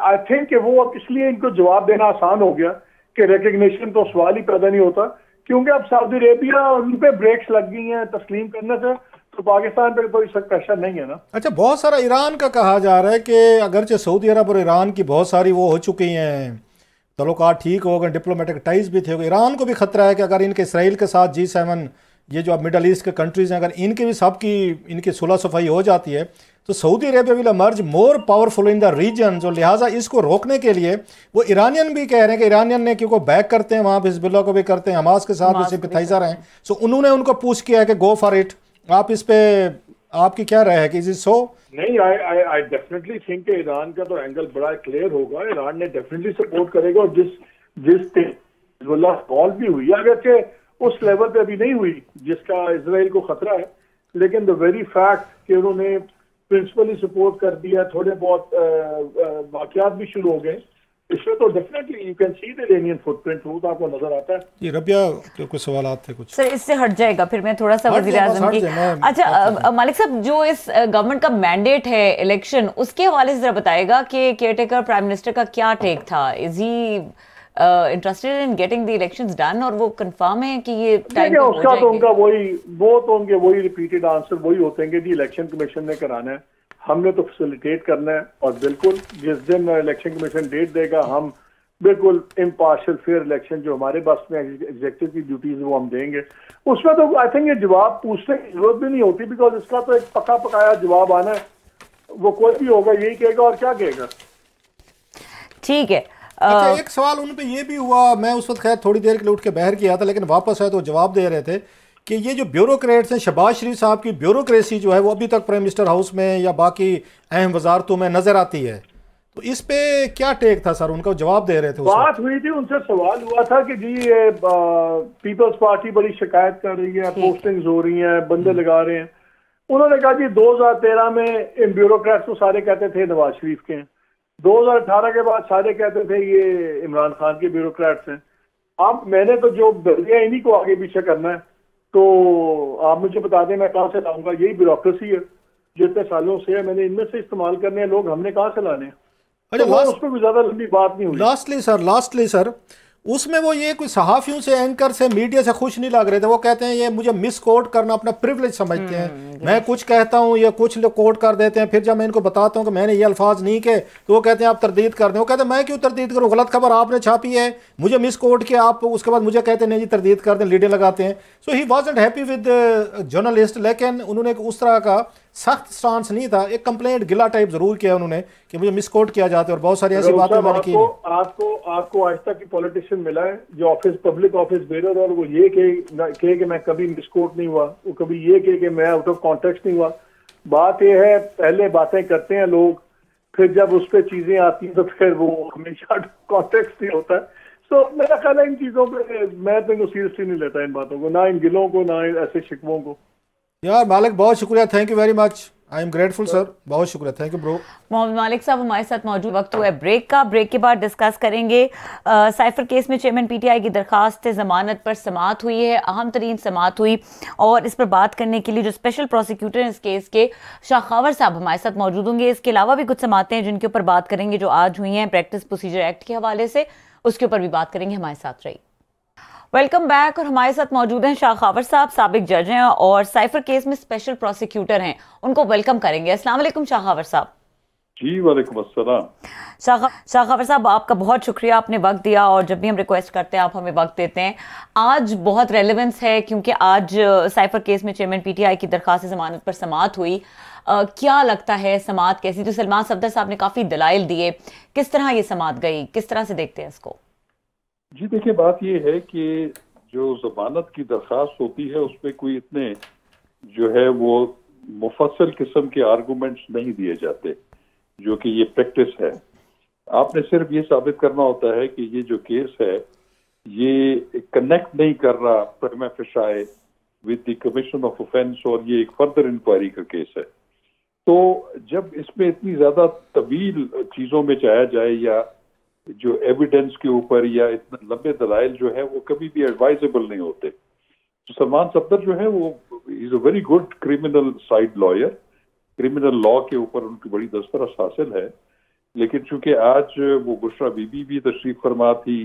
आई थिंक कि वो अब इसलिए इनको जवाब देना आसान हो गया कि रिकग्निशन तो सवाल ही पैदा नहीं होता, क्योंकि अब सऊदी अरेबिया और उन पे ब्रेक्स लग गई हैं तस्लीम करने से, तो पाकिस्तान पे कोई प्रेशर नहीं है ना। अच्छा, बहुत सारा ईरान का कहा जा रहा है कि अगरचे सऊदी अरब और ईरान की बहुत सारी वो हो चुकी हैं, तल्लुकात ठीक हो गए, डिप्लोमेटिक टाइज भी थे, ईरान को भी खतरा है कि अगर इनके इसराइल के साथ G7 ये जो अब मिडल ईस्ट के कंट्रीज हैं, अगर इनके भी सबकी इनकी सुलह सफाई हो जाती है तो Saudi Arabia will emerge more powerful in the region. जो लिहाजा इसको रोकने के लिए वो ईरानियन भी कह रहे हैं कि ईरानियन ने क्योंकि बैक करते हैं वहाँ पे हिजबुल्लाह को भी करते हैं, हमास के साथ भी सिंपैथाइजर हैं, सो उन्होंने उनको पूछ किया है कि गो फॉर इट। आप इस पे आपकी क्या राय है कि इज इट सो? नहीं, आई डेफिनेटली थिंक ईरान का तो एंगल बड़ा क्लियर होगा, ईरान ने डेफिनेटली सपोर्ट करेगा। और जिस हिजबुल्लाह कॉल भी हुई है, अगरचे उस लेवल पे अभी नहीं हुई जिसका इजराइल को खतरा है, लेकिन द वेरी फैक्ट कि उन्होंने प्रिंसिपली सपोर्ट कर दिया, थोड़े बहुत वाकयात भी शुरू हो गए, इसमें तो definitely you can see the Iranian footprint, वो तो आपको नजर आता है। ये रबिया के कुछ सवाल थे कुछ सर, इससे हट जाएगा फिर मैं थोड़ा सा वज़ीर आज़म की। अच्छा मालिक साहब, जो इस गवर्नमेंट का मैंडेट है इलेक्शन, उसके हवाले से जरा बताएगा कि केयरटेकर प्राइम मिनिस्टर का क्या टेक था? Is he interested in getting the elections done, और वो कंफर्म है कि ये टाइम हो उसका तो उनका वही रिपीटेड आंसर वही होते हैं कि जी इलेक्शन कमीशन ने कराना है, हमने तो फैसिलिटेट करना है, और बिल्कुल जिस दिन इलेक्शन कमीशन डेट देगा हम बिल्कुल इम्पार्शियल फेयर इलेक्शन जो हमारे बस में एग्जीक्यूटिव की ड्यूटीज वो हम देंगे। उसमें तो आई थिंक ये जवाब पूछने की जरूरत भी नहीं होती, बिकॉज इसका तो एक पका पकाया जवाब आना है, वो कोई भी होगा यही कहेगा और क्या कहेगा। ठीक है। अच्छा, एक सवाल उन पे ये भी हुआ, मैं उस वक्त खैर थोड़ी देर के लिए उठ के बाहर किया था, लेकिन वापस आए तो जवाब दे रहे थे कि ये जो ब्यूरोक्रेट्स हैं, शहबाज शरीफ साहब की ब्यूरोक्रेसी जो है वो अभी तक प्राइम मिनिस्टर हाउस में या बाकी अहम वजारतों में नजर आती है, तो इस पे क्या टेक था सर? उनका जवाब दे रहे थे। बात हुई थी, उनसे सवाल हुआ था कि जी ये पीपल्स पार्टी बड़ी शिकायत कर रही है, पोस्टिंग्स हो रही हैं, बंदे लगा रहे हैं। उन्होंने कहा जी 2013 में इन ब्यूरोक्रेट्स को सारे कहते थे नवाज शरीफ के हैं, 2018 के बाद सारे कहते थे ये इमरान खान के ब्यूरोक्रेट्स हैं। अब मैंने तो जो दिया इन्हीं को आगे पीछे करना है, तो आप मुझे बता दें मैं कहाँ से लाऊंगा? यही ब्यूरोक्रेसी है जितने सालों से है, मैंने इनमें से इस्तेमाल करने हैं लोग, हमने कहाँ से लाने हैं? अच्छा, उस पर भी ज्यादा लंबी बात नहीं हुई। लास्टली सर उसमें वो ये कोई सहाफ़ियों से, एंकर से, मीडिया से खुश नहीं लग रहे थे। वो कहते हैं ये मुझे मिस कोट करना अपना प्रिविलेज समझते हैं, मैं कुछ कहता हूँ या कुछ लोग कोट कर देते हैं, फिर जब मैं इनको बताता हूँ कि मैंने ये अल्फाज नहीं कहे तो वो कहते हैं आप तरदीद कर दें। वो कहते हैं मैं क्यों तरदीद करूँ, गलत खबर आपने छापी है, मुझे मिस कोट किया आप, उसके बाद मुझे कहते हैं नहीं जी तरदीद कर दें, लीडें लगाते हैं। So he wasn't happy with journalist, लेकिन उन्होंने उस तरह का सख्त स्टांस नहीं था, एक कंप्लेंट गिला टाइप जरूर किया उन्होंने कि मुझे मिसकोट किया जाता है, और बहुत सारी ऐसी बातें मैंने की। आपको आज तक की पॉलिटिशियन मिला है जो ऑफिस पब्लिक ऑफिस बेरर, और वो ये कहे कि मैं कभी मिसकोट नहीं हुआ, वो कभी ये कहे कि मैं आउट ऑफ कॉन्टेक्स्ट नहीं हुआ। बात ये है पहले बातें करते हैं लोग, फिर जब उस पर चीजें आती हैं तो फिर वो हमेशा कॉन्टेक्स्ट नहीं होता है। सो मेरा ख्याल है इन चीजों पे मैं तो सीरियसली नहीं लेता इन बातों को, ना इन गिलों को, ना ऐसे शिकवों को। यार मालिक बहुत शुक्रिया, thank you very much, I am grateful sir, बहुत शुक्रिया, थैंक यू ब्रो। मोहम्मद मालिक साहब हमारे साथ मौजूद। वक्त हुआ है ब्रेक का। ब्रेक के बाद डिस्कस करेंगे साइफर केस में चेयरमैन पीटीआई की दरखास्त जमानत पर समाअत हुई है, अहम तरीन समाअत हुई, और इस पर बात करने के लिए जो स्पेशल प्रोसिक्यूटर हैं इस केस के, शाखावर साहब हमारे साथ मौजूद होंगे। इसके अलावा भी कुछ समाअतें हैं जिनके ऊपर बात करेंगे जो आज हुई हैं प्रैक्टिस प्रोसीजर एक्ट के हवाले से, उसके ऊपर भी बात करेंगे। हमारे साथ रही। Welcome back. और हमारे साथ मौजूद हैं शाखावर साहब, साबिक जज हैं और साइफर केस में स्पेशल प्रोसिक्यूटर हैं, उनको वेलकम करेंगे। अस्सलाम वालेकुम शाखावर साहब। जी वालेकुम अस्सलाम। शाखावर साहब आपका बहुत शुक्रिया, आपने वक्त दिया, और जब भी हम रिक्वेस्ट करते हैं आप हमें वक्त देते हैं। आज बहुत रेलेवेंस है क्योंकि आज साइफर केस में चेयरमैन पीटीआई की दरखास्त जमानत पर समाअत हुई। क्या लगता है समाअत कैसी? तो सलमान सफदर साहब ने काफ़ी दलाइल दिए, किस तरह ये समाअत गई, किस तरह से देखते हैं इसको? जी देखिए, बात ये है कि जो जमानत की दरखास्त होती है उसमें कोई इतने जो है वो मुफस्सल किस्म के आर्गूमेंट्स नहीं दिए जाते, जो कि ये प्रैक्टिस है। आपने सिर्फ ये साबित करना होता है कि ये जो केस है ये कनेक्ट नहीं कर रहा prima facie with the commission of offence, और ये एक फर्दर इंक्वायरी का केस है। तो जब इसमें इतनी ज्यादा तवील चीजों में जाया जाए या जो एविडेंस के ऊपर या इतने लंबे दलाइल जो है वो कभी भी एडवाइजेबल नहीं होते। तो सलमान सफदर जो है वो is a very good criminal side lawyer, criminal law के ऊपर उनकी बड़ी दस्तरस हासिल है, लेकिन चूंकि आज वो बुशरा बीबी भी तशरीफ फरमा थी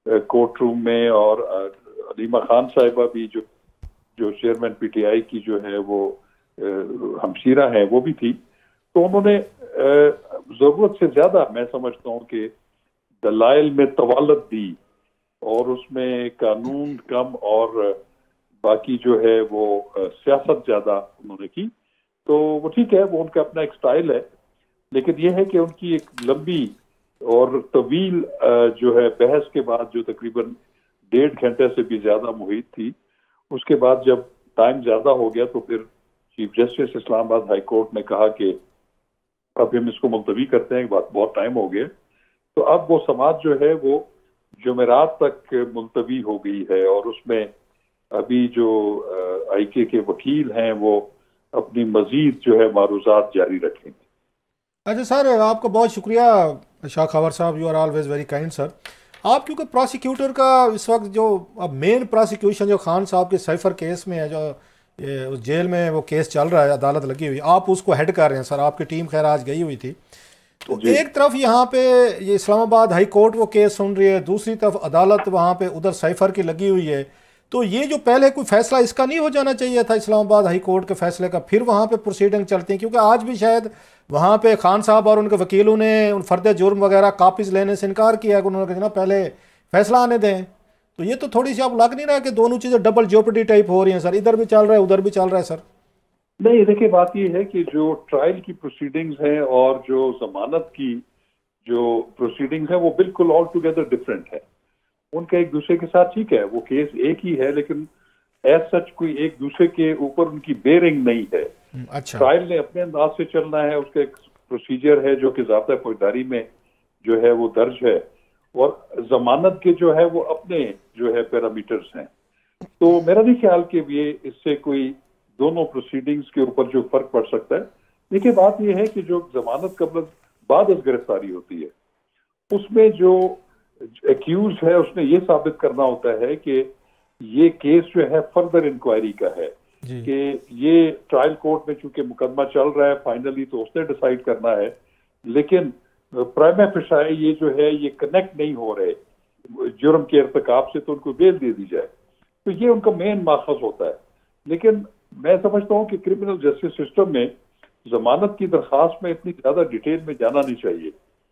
कोर्ट रूम में, और अलीमा खान साहिबा भी जो चेयरमैन पीटीआई की जो है वो हमशीरा है वो भी थी, तो उन्होंने जरूरत से ज्यादा मैं समझता हूँ कि दलाइल में तवालत दी, और उसमें कानून कम और बाकी जो है वो सियासत ज्यादा उन्होंने की। तो वो ठीक है, वो उनका अपना एक स्टाइल है, लेकिन ये है कि उनकी एक लंबी और तवील जो है बहस के बाद, जो तकरीबन 1.5 घंटे से भी ज्यादा मुहित थी, उसके बाद जब टाइम ज्यादा हो गया तो फिर chief justice Islamabad high court ने कहा कि अब हम इसको मुलतवी करते हैं, बात बहुत टाइम हो गया। तो अब वो समाअत जो है वो जुमेरात तक मुलतवी हो गई है, और उसमें अभी जो आईके के वकील हैं वो अपनी मजीद जो है मारूजात जारी रखेंगे। अच्छा सर, आपका बहुत शुक्रिया शाखावर साहब, you are always very kind sir. आप क्योंकि प्रोसिक्यूटर का इस वक्त जो अब मेन प्रोसिक्यूशन जो खान साहब के साइफर केस में है, जो उस जेल में वो केस चल रहा है, अदालत लगी हुई, आप उसको हेड कर रहे हैं सर, आपकी टीम खैर आज गई हुई थी। तो एक तरफ यहाँ पे ये इस्लामाबाद हाई कोर्ट वो केस सुन रही है, दूसरी तरफ अदालत वहाँ पे उधर साइफर की लगी हुई है, तो ये जो पहले कोई फैसला इसका नहीं हो जाना चाहिए था इस्लामाबाद हाई कोर्ट के फैसले का, फिर वहाँ पे प्रोसीडिंग चलती हैं? क्योंकि आज भी शायद वहाँ पे खान साहब और उनके वकीलों ने उन फर्द जुर्म वगैरह कापिज लेने से इनकार किया कि उन्होंने कहा पहले फैसला आने दें। तो ये तो थोड़ी सी आप लग नहीं रहा कि दोनों चीज़ें डबल जोपर्डी टाइप हो रही हैं सर, इधर भी चल रहा है उधर भी चल रहा है सर? नहीं देखिए, बात ये है कि जो ट्रायल की प्रोसीडिंग्स हैं और जो जमानत की जो प्रोसीडिंग्स है वो बिल्कुल ऑल टुगेदर डिफरेंट है। उनका एक दूसरे के साथ ठीक है, वो केस एक ही है, लेकिन एज सच कोई एक दूसरे के ऊपर उनकी बेरिंग नहीं है। अच्छा। ट्रायल ने अपने अंदाज से चलना है, उसका एक प्रोसीजर है जो कि ज़ाब्ता फौजदारी में जो है वो दर्ज है, और जमानत के जो है वो अपने जो है पैरामीटर्स हैं। तो मेरा नहीं ख्याल कि ये इससे कोई दोनों प्रोसीडिंग्स के ऊपर जो फर्क पड़ सकता है। देखिए, बात यह है कि जो जमानत कबल बाद गिरफ्तारी होती है उसमें जो एक्यूज है उसने ये साबित करना होता है कि ये केस जो है फर्दर इंक्वायरी का है, कि ये ट्रायल कोर्ट में चूंकि मुकदमा चल रहा है फाइनली तो उसने डिसाइड करना है, लेकिन प्राइमा फेसाई ये जो है ये कनेक्ट नहीं हो रहे जुर्म के इर्तिकाब से, तो उनको बेल दे दी जाए। तो ये उनका मेन माखज होता है। लेकिन मैं समझता हूँ कि क्रिमिनल जस्टिस सिस्टम में जमानत की दरखास्त में इतनी ज्यादा डिटेल में जाना नहीं चाहिए।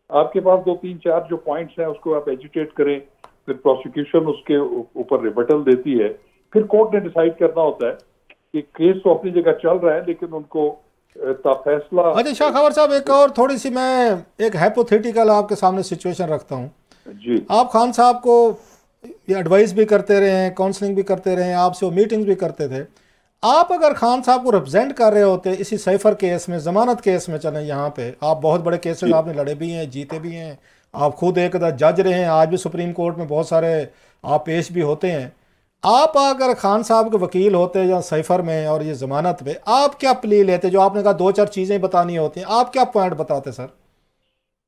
आपके पास 2-3-4 जो पॉइंट्स हैं उसको आप एजुटेट करें, फिर प्रोसिक्यूशन उसके ऊपर रिबटल देती है, फिर कोर्ट ने डिसाइड करना होता है कि केस तो अपनी जगह चल रहा है लेकिन उनको फैसला। अच्छा शाखावर साहब, एक और थोड़ी सी मैं एक हाइपोथेटिकल आपके सामने सिचुएशन रखता हूँ जी। आप खान साहब को ये एडवाइस भी करते रहे हैं, काउंसलिंग भी करते रहे हैं, आपसे वो मीटिंग्स भी करते थे, आप अगर खान साहब को रिप्रेजेंट कर रहे होते इसी साइफर केस में, जमानत केस में, चले यहाँ पे आप बहुत बड़े केसेस आपने लड़े भी हैं, जीते भी हैं, आप खुद एक जज रहे हैं, आज भी सुप्रीम कोर्ट में बहुत सारे आप पेश भी होते हैं, आप अगर खान साहब के वकील होते या साइफर में और ये जमानत में, आप क्या प्ली लेते? जो आपने कहा 2-4 चीजें बतानी होती हैं, आप क्या पॉइंट बताते सर?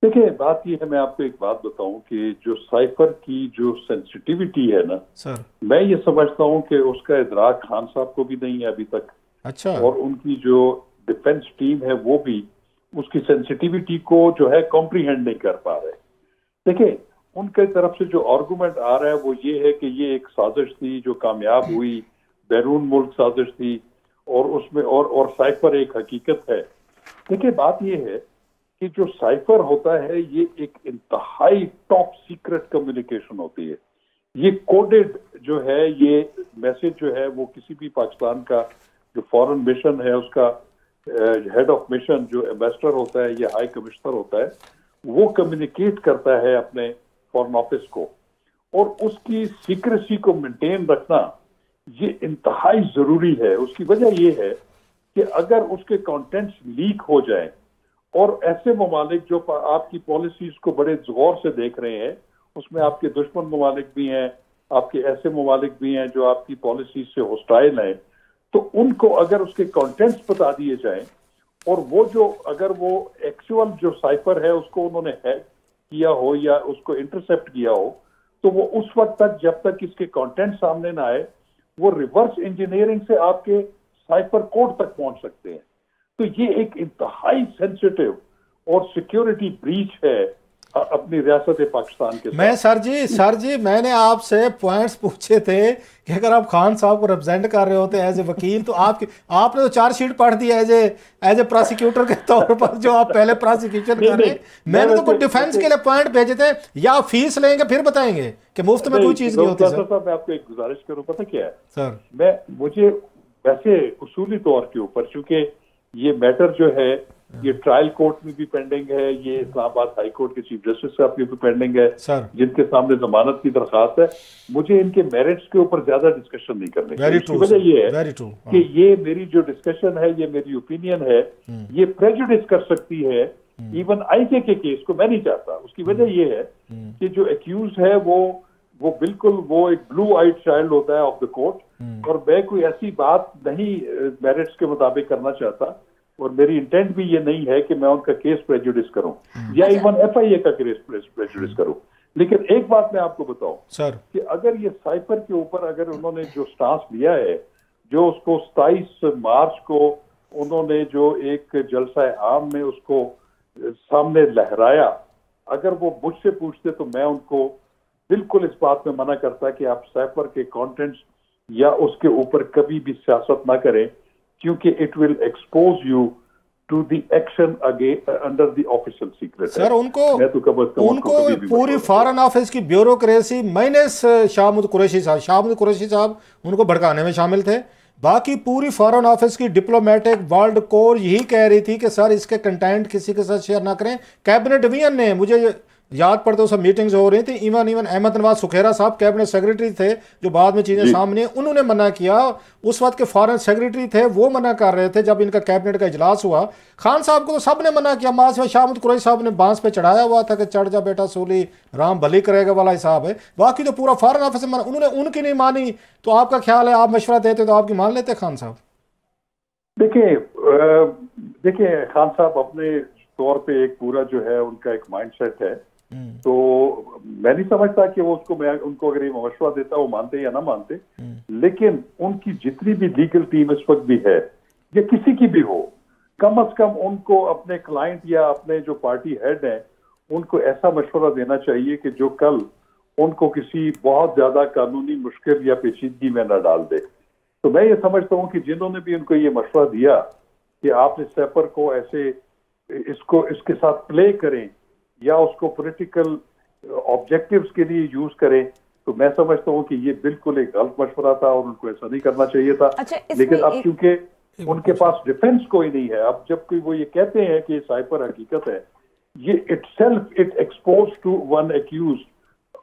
देखिए बात ये है, मैं आपको एक बात बताऊं कि जो साइफर की जो सेंसिटिविटी है ना सर, मैं ये समझता हूं कि उसका इदराक खान साहब को भी नहीं है अभी तक। अच्छा। और उनकी जो डिफेंस टीम है वो भी उसकी सेंसिटिविटी को जो है कॉम्प्रीहेंड नहीं कर पा रहे। देखिए उनके तरफ से जो आर्गुमेंट आ रहा है वो ये है कि ये एक साजिश थी जो कामयाब हुई, बैरून मुल्क साजिश थी, और उसमें और साइफर एक हकीकत है। देखिए बात ये है कि जो साइफर होता है ये एक इंतहाई टॉप सीक्रेट कम्युनिकेशन होती है। ये कोडेड जो है, ये मैसेज जो है वो किसी भी पाकिस्तान का जो फॉरेन मिशन है उसका हेड ऑफ मिशन जो एम्बेसडर होता है या हाई कमिश्नर होता है वो कम्युनिकेट करता है अपने फॉरेन ऑफिस को, और उसकी सीक्रेसी को मेंटेन रखना ये इंतहाई जरूरी है। उसकी वजह ये है कि अगर उसके कंटेंट्स लीक हो जाए, और ऐसे ममालिक जो आपकी पॉलिसीज को बड़े गौर से देख रहे हैं, उसमें आपके दुश्मन ममालिक भी हैं, आपके ऐसे ममालिक भी हैं जो आपकी पॉलिसीज से होस्टाइल हैं, तो उनको अगर उसके कंटेंट्स बता दिए जाएं, और वो जो अगर वो एक्चुअल जो साइफर है उसको उन्होंने हैक किया हो या उसको इंटरसेप्ट किया हो, तो वो उस वक्त तक जब तक इसके कंटेंट सामने ना आए वो रिवर्स इंजीनियरिंग से आपके साइफर कोड तक पहुंच सकते हैं। तो ये एक इंतहाई सेंसिटिव और सिक्योरिटी ब्रीच है अपनी रियासत पाकिस्तान के साथ। मैं सर जी मैंने आपसे पॉइंट्स पूछे थे कि अगर आप खान साहब को रिप्रेजेंट कर रहे होते एज ए वकील, तो आपने तो चार्जशीट पढ़ दिया एज ए प्रोसिक्यूटर के तौर पर, जो आप पहले प्रोसिक्यूशन कर रहे हैं। मैंने तो कुछ डिफेंस के लिए पॉइंट भेजे थे, या फीस लेंगे फिर बताएंगे कि मुफ्त में कोई चीज नहीं होती। सर मैं आपको एक गुजारिश करूं, पता क्या है सर, मुझे वैसे उसूली तौर के ऊपर, चूंकि ये मैटर जो है ये ट्रायल कोर्ट में भी पेंडिंग है, ये इस्लामाबाद हाई कोर्ट के चीफ जस्टिस साहब की भी पेंडिंग है सर, जिनके सामने जमानत की दरखास्त है। मुझे इनके मेरिट्स के ऊपर ज्यादा डिस्कशन नहीं करनी चाहिए। इसकी वजह ये है कि ये मेरी जो डिस्कशन है, ये मेरी ओपिनियन है, ये प्रेजुडिस कर सकती है इवन आईके के केस को। मैं नहीं चाहता। उसकी वजह ये है कि जो एक्यूज है वो बिल्कुल वो एक ब्लू आइड चाइल्ड होता है ऑफ द कोर्ट, और मैं कोई ऐसी बात नहीं मेरिट्स के मुताबिक करना चाहता, और मेरी इंटेंट भी ये नहीं है कि मैं उनका केस प्रेजुडिस करूं या इवन FIA का केस प्रेजुडिस करूं। लेकिन एक बात मैं आपको बताऊं सर कि अगर ये साइफर के ऊपर अगर उन्होंने जो स्टांस लिया है, जो उसको 27 मार्च को उन्होंने जो एक जलसा आम में उसको सामने लहराया, अगर वो मुझसे पूछते तो मैं उनको बिल्कुल इस बात में मना करता कि आप साइफर के कंटेंट्स या उसके ऊपर कभी भी सियासत ना करें, क्योंकि it will expose you to the action under the official secret. Sir उनको पूरी फॉरेन ऑफिस की ब्यूरोक्रेसी माइनस शाहमूद कुरैशी साहब उनको भड़काने में शामिल थे। बाकी पूरी फॉरेन ऑफिस की डिप्लोमेटिक वर्ल्ड कोर यही कह रही थी कि सर इसके कंटेंट किसी के साथ शेयर ना करें। कैबिनेट डिवीजन ने, मुझे याद पड़ते हो सब मीटिंग्स हो रही थी, इवन अहमद नवाज सुखेरा साहब कैबिनेट सेक्रेटरी थे जो बाद में चीजें सामने, उन्होंने मना किया। उस वक्त के फॉरेन सेक्रेटरी थे वो मना कर रहे थे जब इनका कैबिनेट का इजलास हुआ। खान साहब को तो सब ने मना किया। मासिवा शाहमूद कुरैशी साहब ने बांस पे चढ़ाया हुआ था कि चढ़ जा बेटा सूली, राम भली करेगा वाला हिसाब है। बाकी तो पूरा फॉरेन ऑफिस मना, उन्होंने उनकी नहीं मानी। तो आपका ख्याल है, आप मशवरा देते तो आपकी मान लेते खान साहब? देखिए खान साहब अपने तौर पे एक पूरा जो है उनका एक माइंडसेट है, तो मैं नहीं समझता कि वो उनको अगर ये मशवरा देता वो मानते या ना मानते। लेकिन उनकी जितनी भी लीगल टीम इस वक्त भी है या किसी की भी हो, कम से कम उनको अपने क्लाइंट या अपने जो पार्टी हेड हैं उनको ऐसा मशवरा देना चाहिए कि जो कल उनको किसी बहुत ज्यादा कानूनी मुश्किल या पेचीदगी में न डाल दे। तो मैं ये समझता हूँ कि जिन्होंने भी उनको ये मशवरा दिया कि आप इस सेपर को ऐसे इसके साथ प्ले करें या उसको पॉलिटिकल ऑब्जेक्टिव्स के लिए यूज करें, तो मैं समझता हूँ कि ये बिल्कुल एक गलत मशवरा था और उनको ऐसा नहीं करना चाहिए था। लेकिन अब क्योंकि उनके पास डिफेंस कोई नहीं है, अब जब कोई वो ये कहते हैं कि साइफर हकीकत है, ये it expose to one accuse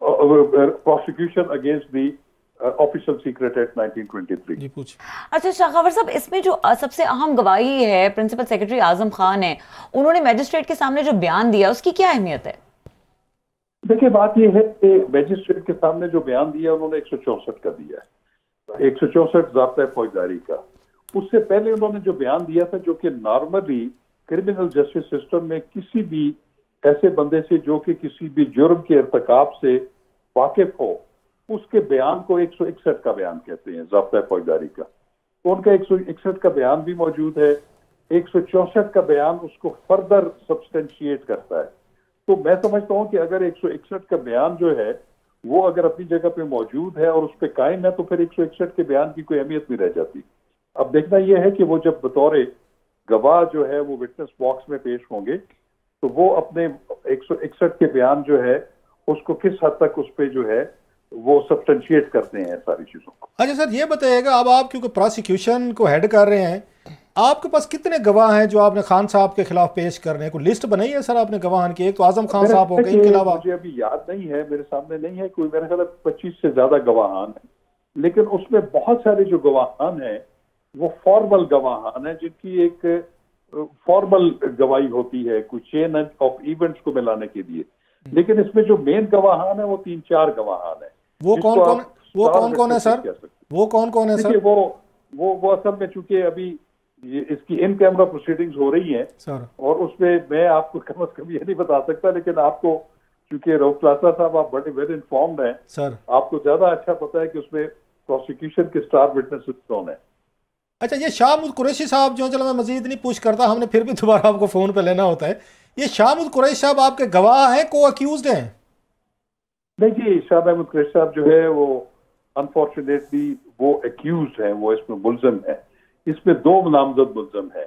prosecution against the official secret act 1923। अच्छा शाखावर साहब, इसमें जो सबसे अहम गवाही है प्रिंसिपल सेक्रेटरी आजम खान है, उन्होंने मैजिस्ट्रेट के सामने जो बयान दिया उसकी क्या अहमियत है? देखिए बात यह है कि मैजिस्ट्रेट के सामने जो बयान दिया उन्होंने 164 का दिया है। 164 ज़ाब्ता फौजदारी का। उससे पहले उन्होंने जो बयान दिया था, जो कि नॉर्मली क्रिमिनल जस्टिस सिस्टम में किसी भी ऐसे बंदे से जो कि किसी भी जुर्म के इर्तिकाब से वाकिफ हो, उसके बयान को 161 का बयान कहते हैं, ज़ाब्ता फौजदारी का। तो उनका 161 का बयान भी मौजूद है। 164 का बयान उसको फर्दर सब्सटेंशिएट करता है। तो मैं समझता हूं कि अगर 161 का बयान जो है वो अगर अपनी जगह पे मौजूद है और उस पर कायम है, तो फिर 161 के बयान की कोई अहमियत नहीं रह जाती। अब देखना यह है कि वो जब बतौर गवाह जो है वो विटनेस बॉक्स में पेश होंगे, तो वो अपने 161 के बयान जो है उसको किस हद तक उस पर जो है वो सब्सटेंशिएट करते हैं सारी चीजों को। अच्छा सर, ये बताइएगा, अब आप क्योंकि प्रोसिक्यूशन को हेड कर रहे हैं, आपके पास कितने गवाह हैं जो आपने खान साहब के खिलाफ पेश करने को लिस्ट बनाई है सर आपने गवाहान की? एक तो आजम खान साहब हो गए, इनके अलावा मुझे अभी याद नहीं है, मेरे सामने नहीं है कोई, मेरे ख्याल 25 से ज्यादा गवाहान है, लेकिन उसमें बहुत सारे जो गवाहान हैं वो फॉर्मल गवाहान है, जिनकी एक फॉर्मल गवाही होती है कुछ चेन ऑफ इवेंट्स को मिलाने के लिए। लेकिन इसमें जो मेन गवाहान है वो 3-4 गवाहान है। वो कौन कौन है सर? वो कौन कौन है सर? वो असल में चूंकि अभी इसकी इन कैमरा प्रोसीडिंग्स हो रही हैं सर, और उसमें मैं आपको कम से कम ये नहीं बता सकता, लेकिन आपको चूंकि रऊफ क्लासा साहब आप बड़े वेल इन्फॉर्म्ड हैं सर, आपको ज्यादा अच्छा पता है कि उसमें प्रोसिक्यूशन के स्टार विटनेसेस कौन है। अच्छा, ये शाहमुद कुरैशी साहब जो, चलो मैं मजीद नहीं पूछ करता, हमने फिर भी दोबारा आपको फोन पे लेना होता है। ये शाहमुद कुरैशी साहब आपके गवाह हैं, को अक्यूज्ड हैं? नहीं जी, शाह महमूद कुरैशी साहब जो है वो अनफॉर्चुनेटली वो अक्यूज्ड है, वो इसमें मुल्जम है। इसमें 2 नामजद मुल्जम है,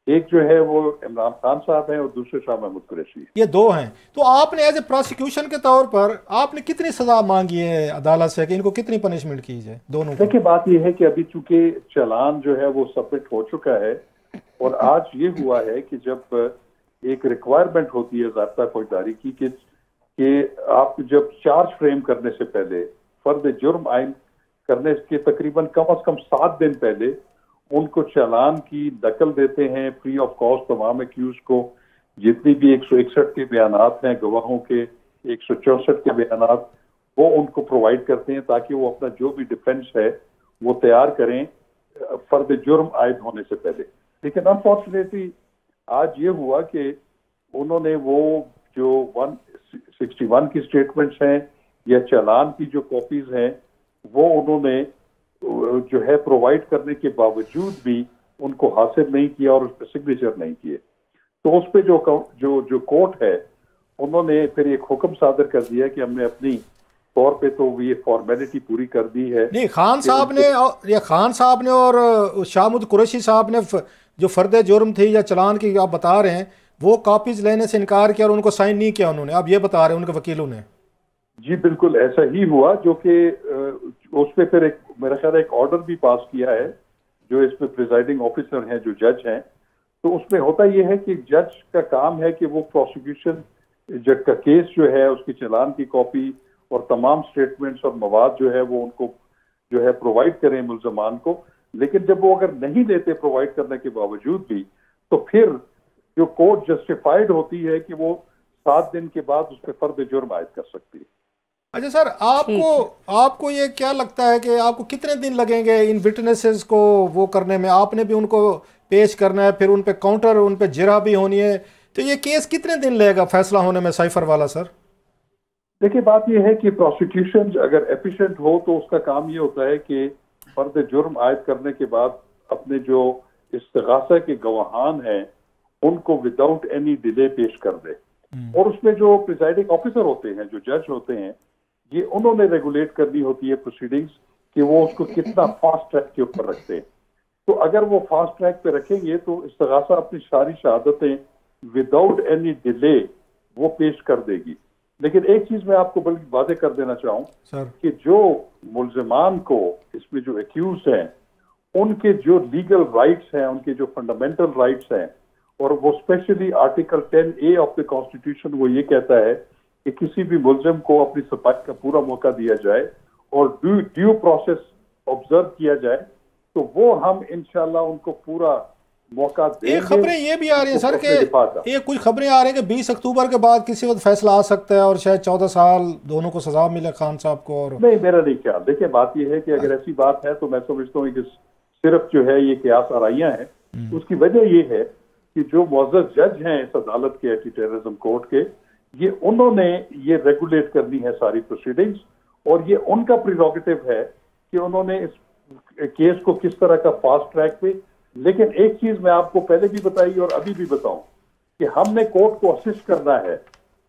एक जो है वो इमरान खान साहब हैं और दूसरे शाह महमूद कुरैशी। ये 2 हैं। तो आपने एज ए प्रोसिक्यूशन के तौर पर आपने कितनी सजा मांगी है अदालत से कि इनको कितनी पनिशमेंट की जाए दोनों को? देखिए, बात यह है कि अभी चूंकि चालान जो है वो सबमिट हो चुका है और आज ये हुआ है कि जब एक रिक्वायरमेंट होती है ज़ाब्ता फौजदारी की कि आप जब चार्ज फ्रेम करने से पहले, फर्द जुर्म आइन करने के तकरीबन कम से कम 7 दिन पहले उनको चालान की नकल देते हैं फ्री ऑफ कॉस्ट तमाम एक्यूज को। जितनी भी 161 के बयानात हैं गवाहों के, 164 के बयानात, वो उनको प्रोवाइड करते हैं ताकि वो अपना जो भी डिफेंस है वो तैयार करें फर्द जुर्म आयद होने से पहले। लेकिन अनफॉर्चुनेटली आज ये हुआ कि उन्होंने वो जो 161 की स्टेटमेंट्स हैं या चालान की जो कॉपीज हैं वो उन्होंने जो है प्रोवाइड करने के बावजूद भी उनको हासिल नहीं किया और उस पर सिग्नेचर नहीं किए। तो उस पर जो कोर्ट है उन्होंने फिर एक हुक्म सादर कर दिया कि हमने अपनी तौर पे तो ये फॉर्मेलिटी पूरी कर दी है। नहीं, खान साहब ने और शाहमुद कुरैशी साहब ने जो फर्द जुर्म थी या चालान की आप बता रहे हैं वो कॉपीज लेने से इनकार किया और उनको साइन नहीं किया उन्होंने, आप ये बता रहे हैं उनके वकीलों ने? जी बिल्कुल ऐसा ही हुआ, जो कि उस पर फिर मेरा ख्याल एक ऑर्डर भी पास किया है जो इसमें प्रिजाइडिंग ऑफिसर हैं, जो जज हैं। तो उसमें होता यह है कि जज का काम है कि वो प्रोसिक्यूशन जज का केस जो है उसकी चालान की कॉपी और तमाम स्टेटमेंट्स और मवाद जो है वो उनको जो है प्रोवाइड करें मुल्जमान को। लेकिन जब वो अगर नहीं देते प्रोवाइड करने के बावजूद भी, तो फिर जो कोर्ट जस्टिफाइड होती है कि वो 7 दिन के बाद उस पर फर्द जुर्म आयद कर सकती है। अच्छा सर, आपको ये क्या लगता है कि आपको कितने दिन लगेंगे इन विटनेसेस को वो करने में? आपने भी उनको पेश करना है, फिर उन पे काउंटर, उन पे जिरा भी होनी है, तो ये केस कितने दिन लगेगा फैसला होने में साइफर वाला सर? देखिए, बात यह है कि प्रोसिक्यूशन अगर एफिशिएंट हो तो उसका काम ये होता है कि फर्द जुर्म आयद करने के बाद अपने जो इस्तिगासा के गवाहान हैं उनको विदाउट एनी डिले पेश कर दे। और उसमें जो प्रिजाइडिंग ऑफिसर होते हैं, जो जज होते हैं, ये उन्होंने रेगुलेट करनी होती है प्रोसीडिंग्स कि वो उसको कितना फास्ट ट्रैक के ऊपर रखते हैं। तो अगर वो फास्ट ट्रैक पे रखेंगे तो इस्तिगासा अपनी सारी शहादतें विदाउट एनी डिले वो पेश कर देगी। लेकिन एक चीज मैं आपको बल्कि वादे कर देना चाहूँ कि जो मुल्जिमान को इसमें जो एक्यूज हैं उनके जो लीगल राइट्स हैं, उनके जो फंडामेंटल राइट्स हैं, और वो specially article 10A of the constitution वो ये कहता है कि किसी भी मुल्जिम को अपनी सफाई का पूरा मौका दिया जाए और ड्यू प्रोसेस ऑब्जर्व किया जाए, तो वो हम इंशाल्लाह उनको पूरा मौका देंगे। ये खबरें ये भी आ रही है सर अपने दिफा का। कि ये कुछ खबरें आ रही हैं कि 20 अक्टूबर के बाद किसी वक्त फैसला आ सकता है और शायद 14 साल दोनों को सजा मिले, खान साहब को। और नहीं, मेरा नहीं ख्याल। देखिए, बात यह है कि अगर ऐसी बात है तो मैं समझता हूँ कि सिर्फ जो है ये कयास आराइयां हैं। उसकी वजह ये है कि जो मुअज़्ज़ज़ जज हैं इस अदालत के, एंटी टेररिज्म कोर्ट के, ये उन्होंने ये रेगुलेट करनी है सारी प्रोसीडिंग्स, और ये उनका प्रीरोगेटिव है कि उन्होंने इस केस को किस तरह का फास्ट ट्रैक पे। लेकिन एक चीज मैं आपको पहले भी बताई और अभी भी बताऊं कि हमने कोर्ट को असिस्ट करना है,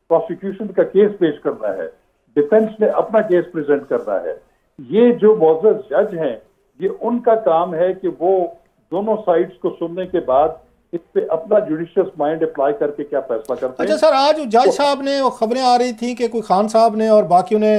प्रोसिक्यूशन का केस पेश करना है, डिफेंस ने अपना केस प्रेजेंट करना है। ये जो मुअज़्ज़ज़ जज हैं, ये उनका काम है कि वो दोनों साइड्स को सुनने के बाद इस पे अपना जुडिशियस माइंड अप्लाई करके क्या फैसला करते हैं। अच्छा सर, आज जज साहब ने, वो खबरें आ रही थी कि कोई खान साहब ने और बाकियों ने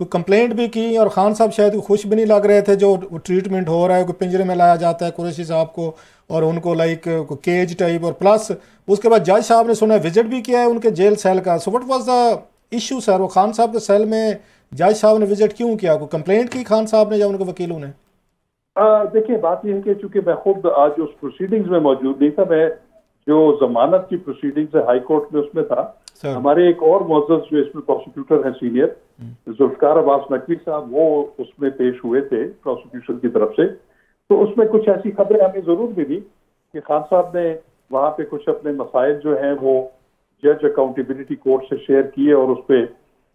कोई कंप्लेंट भी की, और खान साहब शायद खुश भी नहीं लग रहे थे जो ट्रीटमेंट हो रहा है, कोई पिंजरे में लाया जाता है कुरैशी साहब को और उनको लाइक केज टाइप, और प्लस उसके बाद जज साहब ने सुना विजिट भी किया है उनके जेल सेल का। So what was the issue sir? वो खान साहब के सेल में जज साहब ने विजिट क्यों किया? कोई कंप्लेंट की खान साहब ने या उनके वकीलों ने? देखिए, बात यह है कि चूंकि मैं खुद आज उस प्रोसीडिंग्स में मौजूद नहीं था, मैं जो जमानत की प्रोसीडिंग्स है हाई कोर्ट में उसमें था। हमारे एक और मुअज़्ज़ज़ जो इसमें प्रोसिक्यूटर हैं सीनियर, जुल्फ़िकार अब्बास नकवी साहब, वो उसमें पेश हुए थे प्रोसिक्यूशन की तरफ से। तो उसमें कुछ ऐसी खबरें हमें जरूर मिली कि खान साहब ने वहाँ पे कुछ अपने मसाइल जो हैं वो जज अकाउंटेबिलिटी कोर्ट से शेयर किए, और उस पर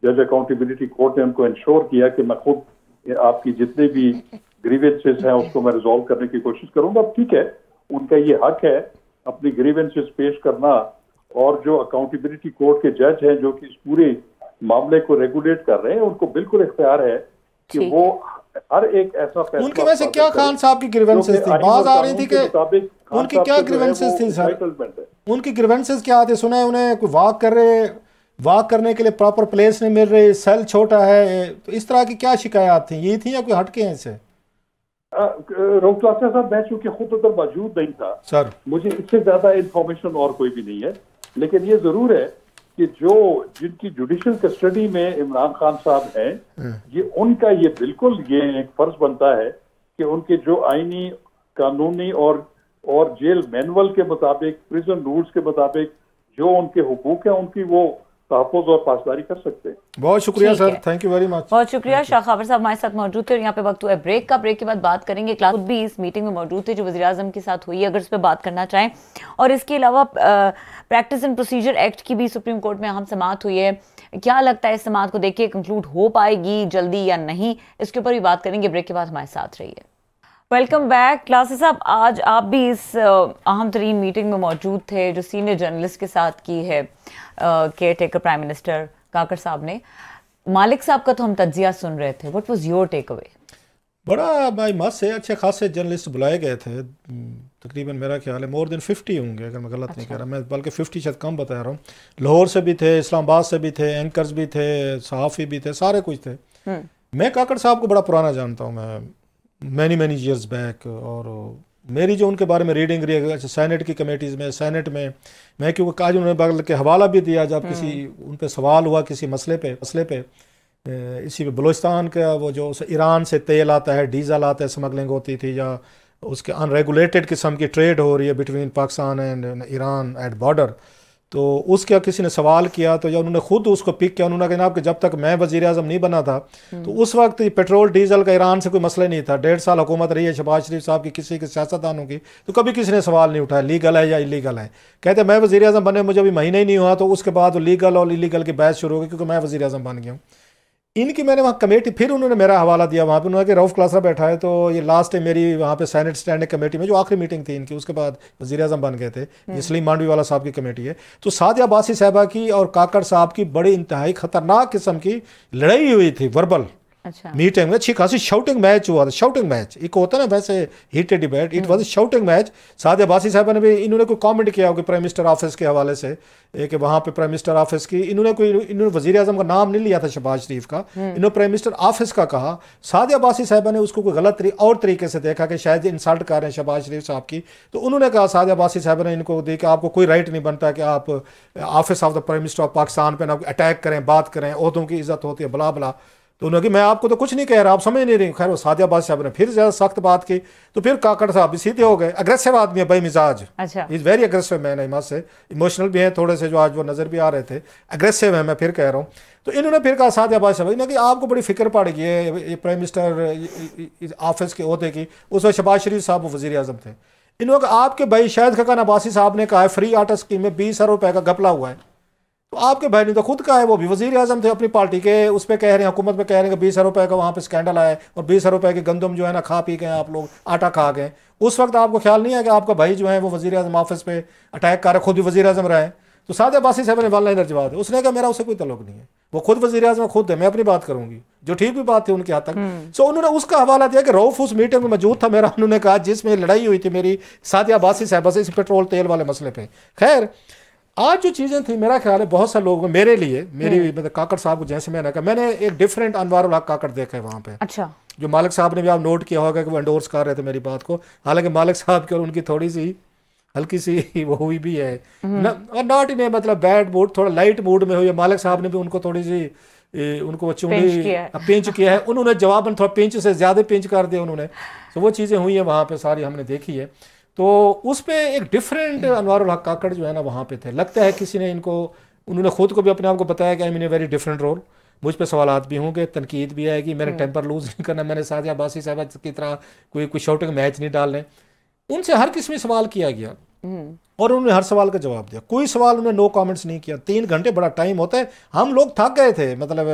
जज अकाउंटेबिलिटी कोर्ट ने उनको इंश्योर किया कि मैं खुद आपकी जितने भी ग्रीवेंसेस हैं उसको मैं रिजॉल्व करने की कोशिश करूंगा। ठीक है, उनका ये हक है अपनी ग्रीवेंसेस पेश करना, और जो अकाउंटेबिलिटी कोर्ट के जज हैं जो कि इस पूरे मामले को रेगुलेट कर रहे हैं, उनको बिल्कुल इख्तियार है कि वो हर एक ऐसा फैसला। उनके वैसे क्या खान साहब की ग्रीवेंसेस थी? बात आ रही थी कि उनकी क्या ग्रीवेंसेस थी सर? उनकी ग्रीवेंसेस क्या थे? सुना है उन्हें कोई वॉक करने के लिए प्रॉपर प्लेस नहीं मिल रही, सेल छोटा है, तो इस तरह की क्या शिकायत थी? ये थी या कोई हटके हैं इससे? रोकलासा साहब, मैं चूंकि खुद उधर मौजूद नहीं था सर, मुझे इससे ज्यादा इंफॉर्मेशन और कोई भी नहीं है। लेकिन ये जरूर है कि जो जिनकी जुडिशियल कस्टडी में इमरान खान साहब हैं, ये उनका ये बिल्कुल ये एक फर्ज बनता है कि उनके जो आईनी, कानूनी और जेल मैनुअल के मुताबिक, प्रिजन रूल्स के मुताबिक जो उनके हुकूक है उनकी वो तहफ़्फ़ुज़ और पासदारी कर सकते हैं। बहुत शुक्रिया sir, thank you very much. बहुत शुक्रिया। शाह खाबर साहब हमारे साथ मौजूद थे और यहाँ पे वक्त हुआ है ब्रेक का। ब्रेक के बाद बात करेंगे, क्लास खुद भी इस मीटिंग में मौजूद थे जो वज़ीर आज़म के साथ हुई है, अगर इस पर बात करना चाहें। और इसके अलावा प्रैक्टिस एंड प्रोसीजर एक्ट की भी सुप्रीम कोर्ट में अहम समाअत हुई है। क्या लगता है इस समाअत को देखिए कंक्लूड हो पाएगी जल्दी या नहीं, इसके ऊपर भी बात करेंगे। ब्रेक के बाद हमारे साथ रहिए। Welcome back. क्लासेस साहब, आज आप भी इस अहम तरीन मीटिंग में मौजूद थे जो सीनियर जर्नलिस्ट के साथ की है केयर टेकर प्राइम मिनिस्टर काकर साहब ने। मालिक साहब का तो हम तज्जिया सुन रहे थे, what was your takeaway? बड़ा भाई मस्त है, अच्छे खासे जर्नलिस्ट बुलाए गए थे, तकरीबन मेरा ख्याल है मोर देन 50 होंगे अगर मैं गलत नहीं कह रहा, मैं बल्कि 50 शायद कम बता रहा हूँ। लाहौर से भी थे, इस्लामाबाद से भी थे, एंकर्स भी थे, सहाफ़ी भी थे, सारे कुछ थे। मैं काकर साहब को बड़ा पुराना जानता हूँ, मैं मैनी ईयर्स बैक, और मेरी जो उनके बारे में रीडिंग रही है सेनेट की कमेटीज़ में, सेनेट में मैं क्योंकि आज उन्होंने बगल के हवाला भी दिया जब किसी उन पर सवाल हुआ किसी मसले पे इसी पे बलूचिस्तान का वो जो ईरान से तेल आता है, डीजल आता है, स्मगलिंग होती थी या उसके अनरेगुलेटेड किस्म की ट्रेड हो रही है between Pakistan and Iran at border, तो उसका किसी ने सवाल किया तो जब उन्होंने खुद उसको पिक किया, उन्होंने कहा जनाब कि जब तक मैं वज़ीर आज़म नहीं बना था तो उस वक्त पेट्रोल डीजल का ईरान से कोई मसला नहीं था। 1.5 साल हुकूमत रही है शहबाज शरीफ साहब की, किसी के सियासतदानों की, तो कभी किसी ने सवाल नहीं उठाया लीगल है या इलीगल है। कहते मैं वज़ीर आज़म बने मुझे अभी महीना ही नहीं हुआ तो उसके बाद लीगल और इलीगल की बहस शुरू हो गई क्योंकि मैं वज़ीर आज़म बन गया हूँ। इनकी मैंने वहाँ कमेटी, फिर उन्होंने मेरा हवाला दिया वहाँ पे, उन्होंने कि रऊफ़ क्लासरा बैठा है, तो ये लास्ट टाइम मेरी वहाँ पे सेनेट स्टैंडिंग कमेटी में जो आखिरी मीटिंग थी इनकी, उसके बाद वज़ीर आज़म बन गए थे, ये सलीम मांडवी वाला साहब की कमेटी है। तो सादिया अब्बासी साहबा की और काकर साहब की बड़ी इंतहाई ख़तरनाक किस्म की लड़ाई हुई थी वर्बल। अच्छा। मीटिंग में अच्छी खासी शाउटिंग मैच हुआ था, शाउटिंग मैच एक होता है ना वैसे heated debate, it was shouting match. Sadia Abbasi साहब ने भी इन्होंने कोई कमेंट किया हो कि प्राइम मिनिस्टर ऑफिस के हवाले से कि वहाँ पे प्राइम मिनिस्टर ऑफिस की इन्होंने वज़ीर आज़म का नाम नहीं लिया था शहबाज शरीफ का, इन्होंने प्राइम मिनिस्टर ऑफिस का कहा। सादिया अब्बासी साहबा ने उसको कोई गलत और तरीके से देखा कि शायद इंसल्ट कर रहे हैं शहबाज शरीफ साहब की, तो उन्होंने कहा सादिया अब्बासी साहबा ने इनको देखा आपको कोई राइट नहीं बनता कि आप office of the prime minister of Pakistan पर ना अटैक करें, बात करें, ओहदों की इज्जत होती है, बला बला। तो उन्होंने कहा मैं आपको तो कुछ नहीं कह रहा, आप समझ नहीं रही। खैर वो सादिया बादशाह साहब ने फिर ज़्यादा सख्त बात की, तो फिर काकड़ साहब भी सीधे हो गए। अग्रेसिव आदमी है भाई मिजाज, अच्छा, इज़ वेरी अग्रेसिव मैन, हिम्मत से इमोशनल भी हैं थोड़े से, जो आज वो नज़र भी आ रहे थे, अग्रेसिव है, मैं फिर कह रहा हूँ। तो इन्होंने फिर कहा सादिया बादशाह भाई ने कि आपको बड़ी फिक्र पड़ गई है ये प्राइम मिनिस्टर ऑफिस के अहदे की। उस वक्त शहबाज शरीफ साहब वो वज़ीर आज़म थे। इन्होंने कहा आपके भाई शाहिद खकान अब्बासी साहब ने कहा है फ्री आटा स्कीम में 20 अरब रुपए का घपला हुआ है, तो आपके भाई ने तो खुद कहा है, वो भी वजीर आजम थे अपनी पार्टी के, उस पर कह रहे हैं, हुकूमत में कह रहे हैं कि 20 अरब रुपए का वहाँ पे स्कैंडल आया है और 20 अरब रुपए के गंदम जो है ना खा पी गए आप लोग, आटा खा गए। उस वक्त आपको ख्याल नहीं है कि आपका भाई जो है वो वजीर आजम ऑफिस पे अटैक कर रहे, खुद भी वजीर आजम रहे। तो सादिया बादशाह साहब ने वन लाइनर जवाब दिया, उसने कहा मेरा उससे कोई तल्लुक नहीं है, वो खुद वजीर आजम खुद है, मैं अपनी बात करूंगी, जो ठीक भी बात थी उनके हद तक। सो उन्होंने उसका हवाला दिया कि रऊफ उस मीटिंग में मौजूद था मेरा, उन्होंने कहा जिसमें लड़ाई हुई थी मेरी सादिया बादशाह साहब से इस पेट्रोल तेल वाले मसले पे। खैर आज जो चीज़ें थी, मेरा ख्याल है बहुत सारे लोग, मेरे लिए मेरी मतलब काकड़ साहब को जैसे मैंने कहा, मैंने एक डिफरेंट अनवारुल हक काकड़ देखा है वहाँ पे। अच्छा, जो मालिक साहब ने भी आप नोट किया होगा कि वो एंडोर्स कर रहे थे मेरी बात को, हालांकि मालिक साहब की और उनकी थोड़ी सी हल्की सी वो हुई भी है और नॉट इन मतलब बैड मूड, थोड़ा लाइट मूड में हुई है। मालिक साहब ने भी उनको थोड़ी सी उनको चुंडी पिंच किया है, उन्होंने जवाबन थोड़ा पिंच से ज़्यादा पिंच कर दिया उन्होंने। तो वो चीज़ें हुई हैं वहाँ पे, सारी हमने देखी है। तो उस पर एक डिफरेंट अनवारुल हक काकड़ जो है ना वहाँ पे थे, लगता है किसी ने इनको, उन्होंने खुद को भी अपने आप को बताया कि I mean a very different role. मुझ पे सवालात भी होंगे, तनकीद भी आएगी, मैंने टेम्पर लूज नहीं करना, मैंने सादिया बादशाह साहब की तरह कोई शॉटिंग मैच नहीं डालने। उनसे हर किस्म सवाल किया गया और उन्होंने हर सवाल का जवाब दिया, कोई सवाल उन्होंने नो कमेंट्स नहीं किया। 3 घंटे बड़ा टाइम होता है, हम लोग थक गए थे, मतलब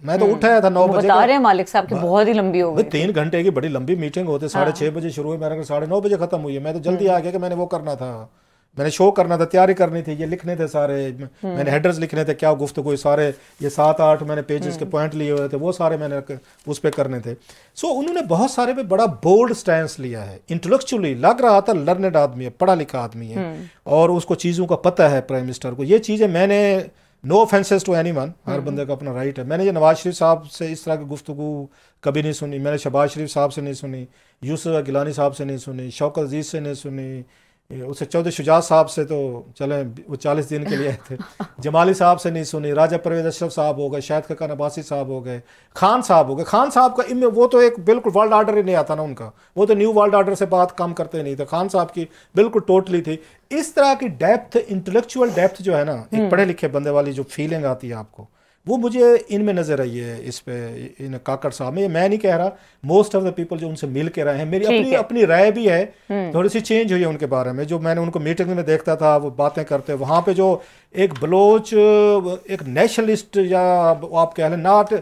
मैं तो उठाया था 9 बजे, बता रहे हैं मालिक साहब की बहुत ही लंबी हो गई। 3 घंटे की बड़ी लंबी मीटिंग होती है, 6:30 बजे शुरू हुई, मेरे 9:30 बजे खत्म हुई है। मैं तो जल्दी आ गया कि मैंने वो करना था, मैंने शो करना था, तैयारी करनी थी, ये लिखने थे सारे, मैंने हेडर्स लिखने थे, क्या गुफ्तगू सारे, ये 7-8 मैंने पेजेस के पॉइंट लिए हुए थे, वो सारे मैंने उस पर करने थे। सो उन्होंने बहुत सारे पे बड़ा बोल्ड स्टैंस लिया है, इंटेलेक्चुअली लग रहा था लर्नेड आदमी है, पढ़ा लिखा आदमी है और उसको चीज़ों का पता है प्राइम मिनिस्टर को। ये चीज़ें मैंने, नो ऑफेंसेस टू एनीवन, हर बंदे का अपना राइट है, मैंने ये नवाज शरीफ साहब से इस तरह की गुफ्तगू कभी नहीं सुनी, मैंने शहबाज शरीफ साहब से नहीं सुनी, यूसुफ गिलानी साहब से नहीं सुनी, शौकत अजीज से नहीं सुनी, उससे चौधरी शुजात साहब से तो चले वो 40 दिन के लिए आए थे, जमाली साहब से नहीं सुनी, राजा परवेज अशरफ साहब हो गए, शाहिद खकान अब्बासी साहब हो गए, खान साहब हो गए। खान साहब का इनमें वो तो एक बिल्कुल वर्ल्ड ऑर्डर ही नहीं आता ना उनका, वो तो न्यू वर्ल्ड ऑर्डर से बात कम करते नहीं थे, खान साहब की बिल्कुल टोटली थी। इस तरह की डेप्थ, इंटेलेक्चुअल डेप्थ जो है ना, एक पढ़े लिखे बंदे वाली जो फीलिंग आती है आपको, वो मुझे इनमें नजर आई है, इस पे इन काकड़ साहब में। मैं नहीं कह रहा, मोस्ट ऑफ द पीपल जो उनसे मिल के रहे हैं, मेरी अपनी राय भी है, थोड़ी सी चेंज हुई है उनके बारे में। जो मैंने उनको मीटिंग में देखता था, वो बातें करते, वहाँ पे जो एक बलोच, एक नेशनलिस्ट, या आप कह लें नॉट,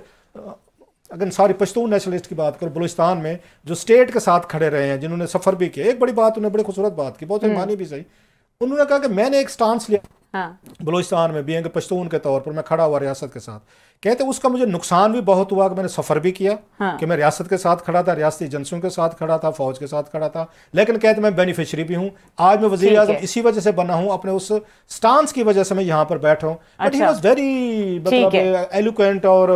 अगर सारी पश्तून नेशनलिस्ट की बात करो, बलूचिस्तान में जो स्टेट के साथ खड़े रहे हैं, जिन्होंने सफ़र भी किया, एक बड़ी बात उन्होंने, बड़ी खूबसूरत बात की, बहुत मानी भी सही। उन्होंने कहा कि मैंने एक स्टांस लिया बलूचिस्तान में बीइंग पश्तून के तौर पर, मैं खड़ा हुआ रियासत के साथ। कहते उसका मुझे नुकसान भी बहुत हुआ कि मैंने सफ़र भी किया, कि मैं रियासत के साथ खड़ा था, रियासती एजेंसियों के साथ खड़ा था, फौज के साथ खड़ा था, लेकिन कहते मैं बेनिफिशियरी भी हूँ। आज मैं वज़ीर आज़म इसी वजह से बना हूँ, अपने उस स्टांस की वजह से मैं यहाँ पर बैठा हूँ। बट ही वाज वेरी मतलब एलोक्वेंट और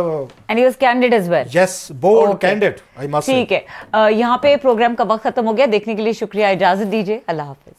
and he was candid as well, yes, bold candid, I must say. ठीक है, यहाँ पे प्रोग्राम का वक्त खत्म हो गया। देखने के लिए शुक्रिया, इजाजत दीजिए, अल्लाह हाफिज।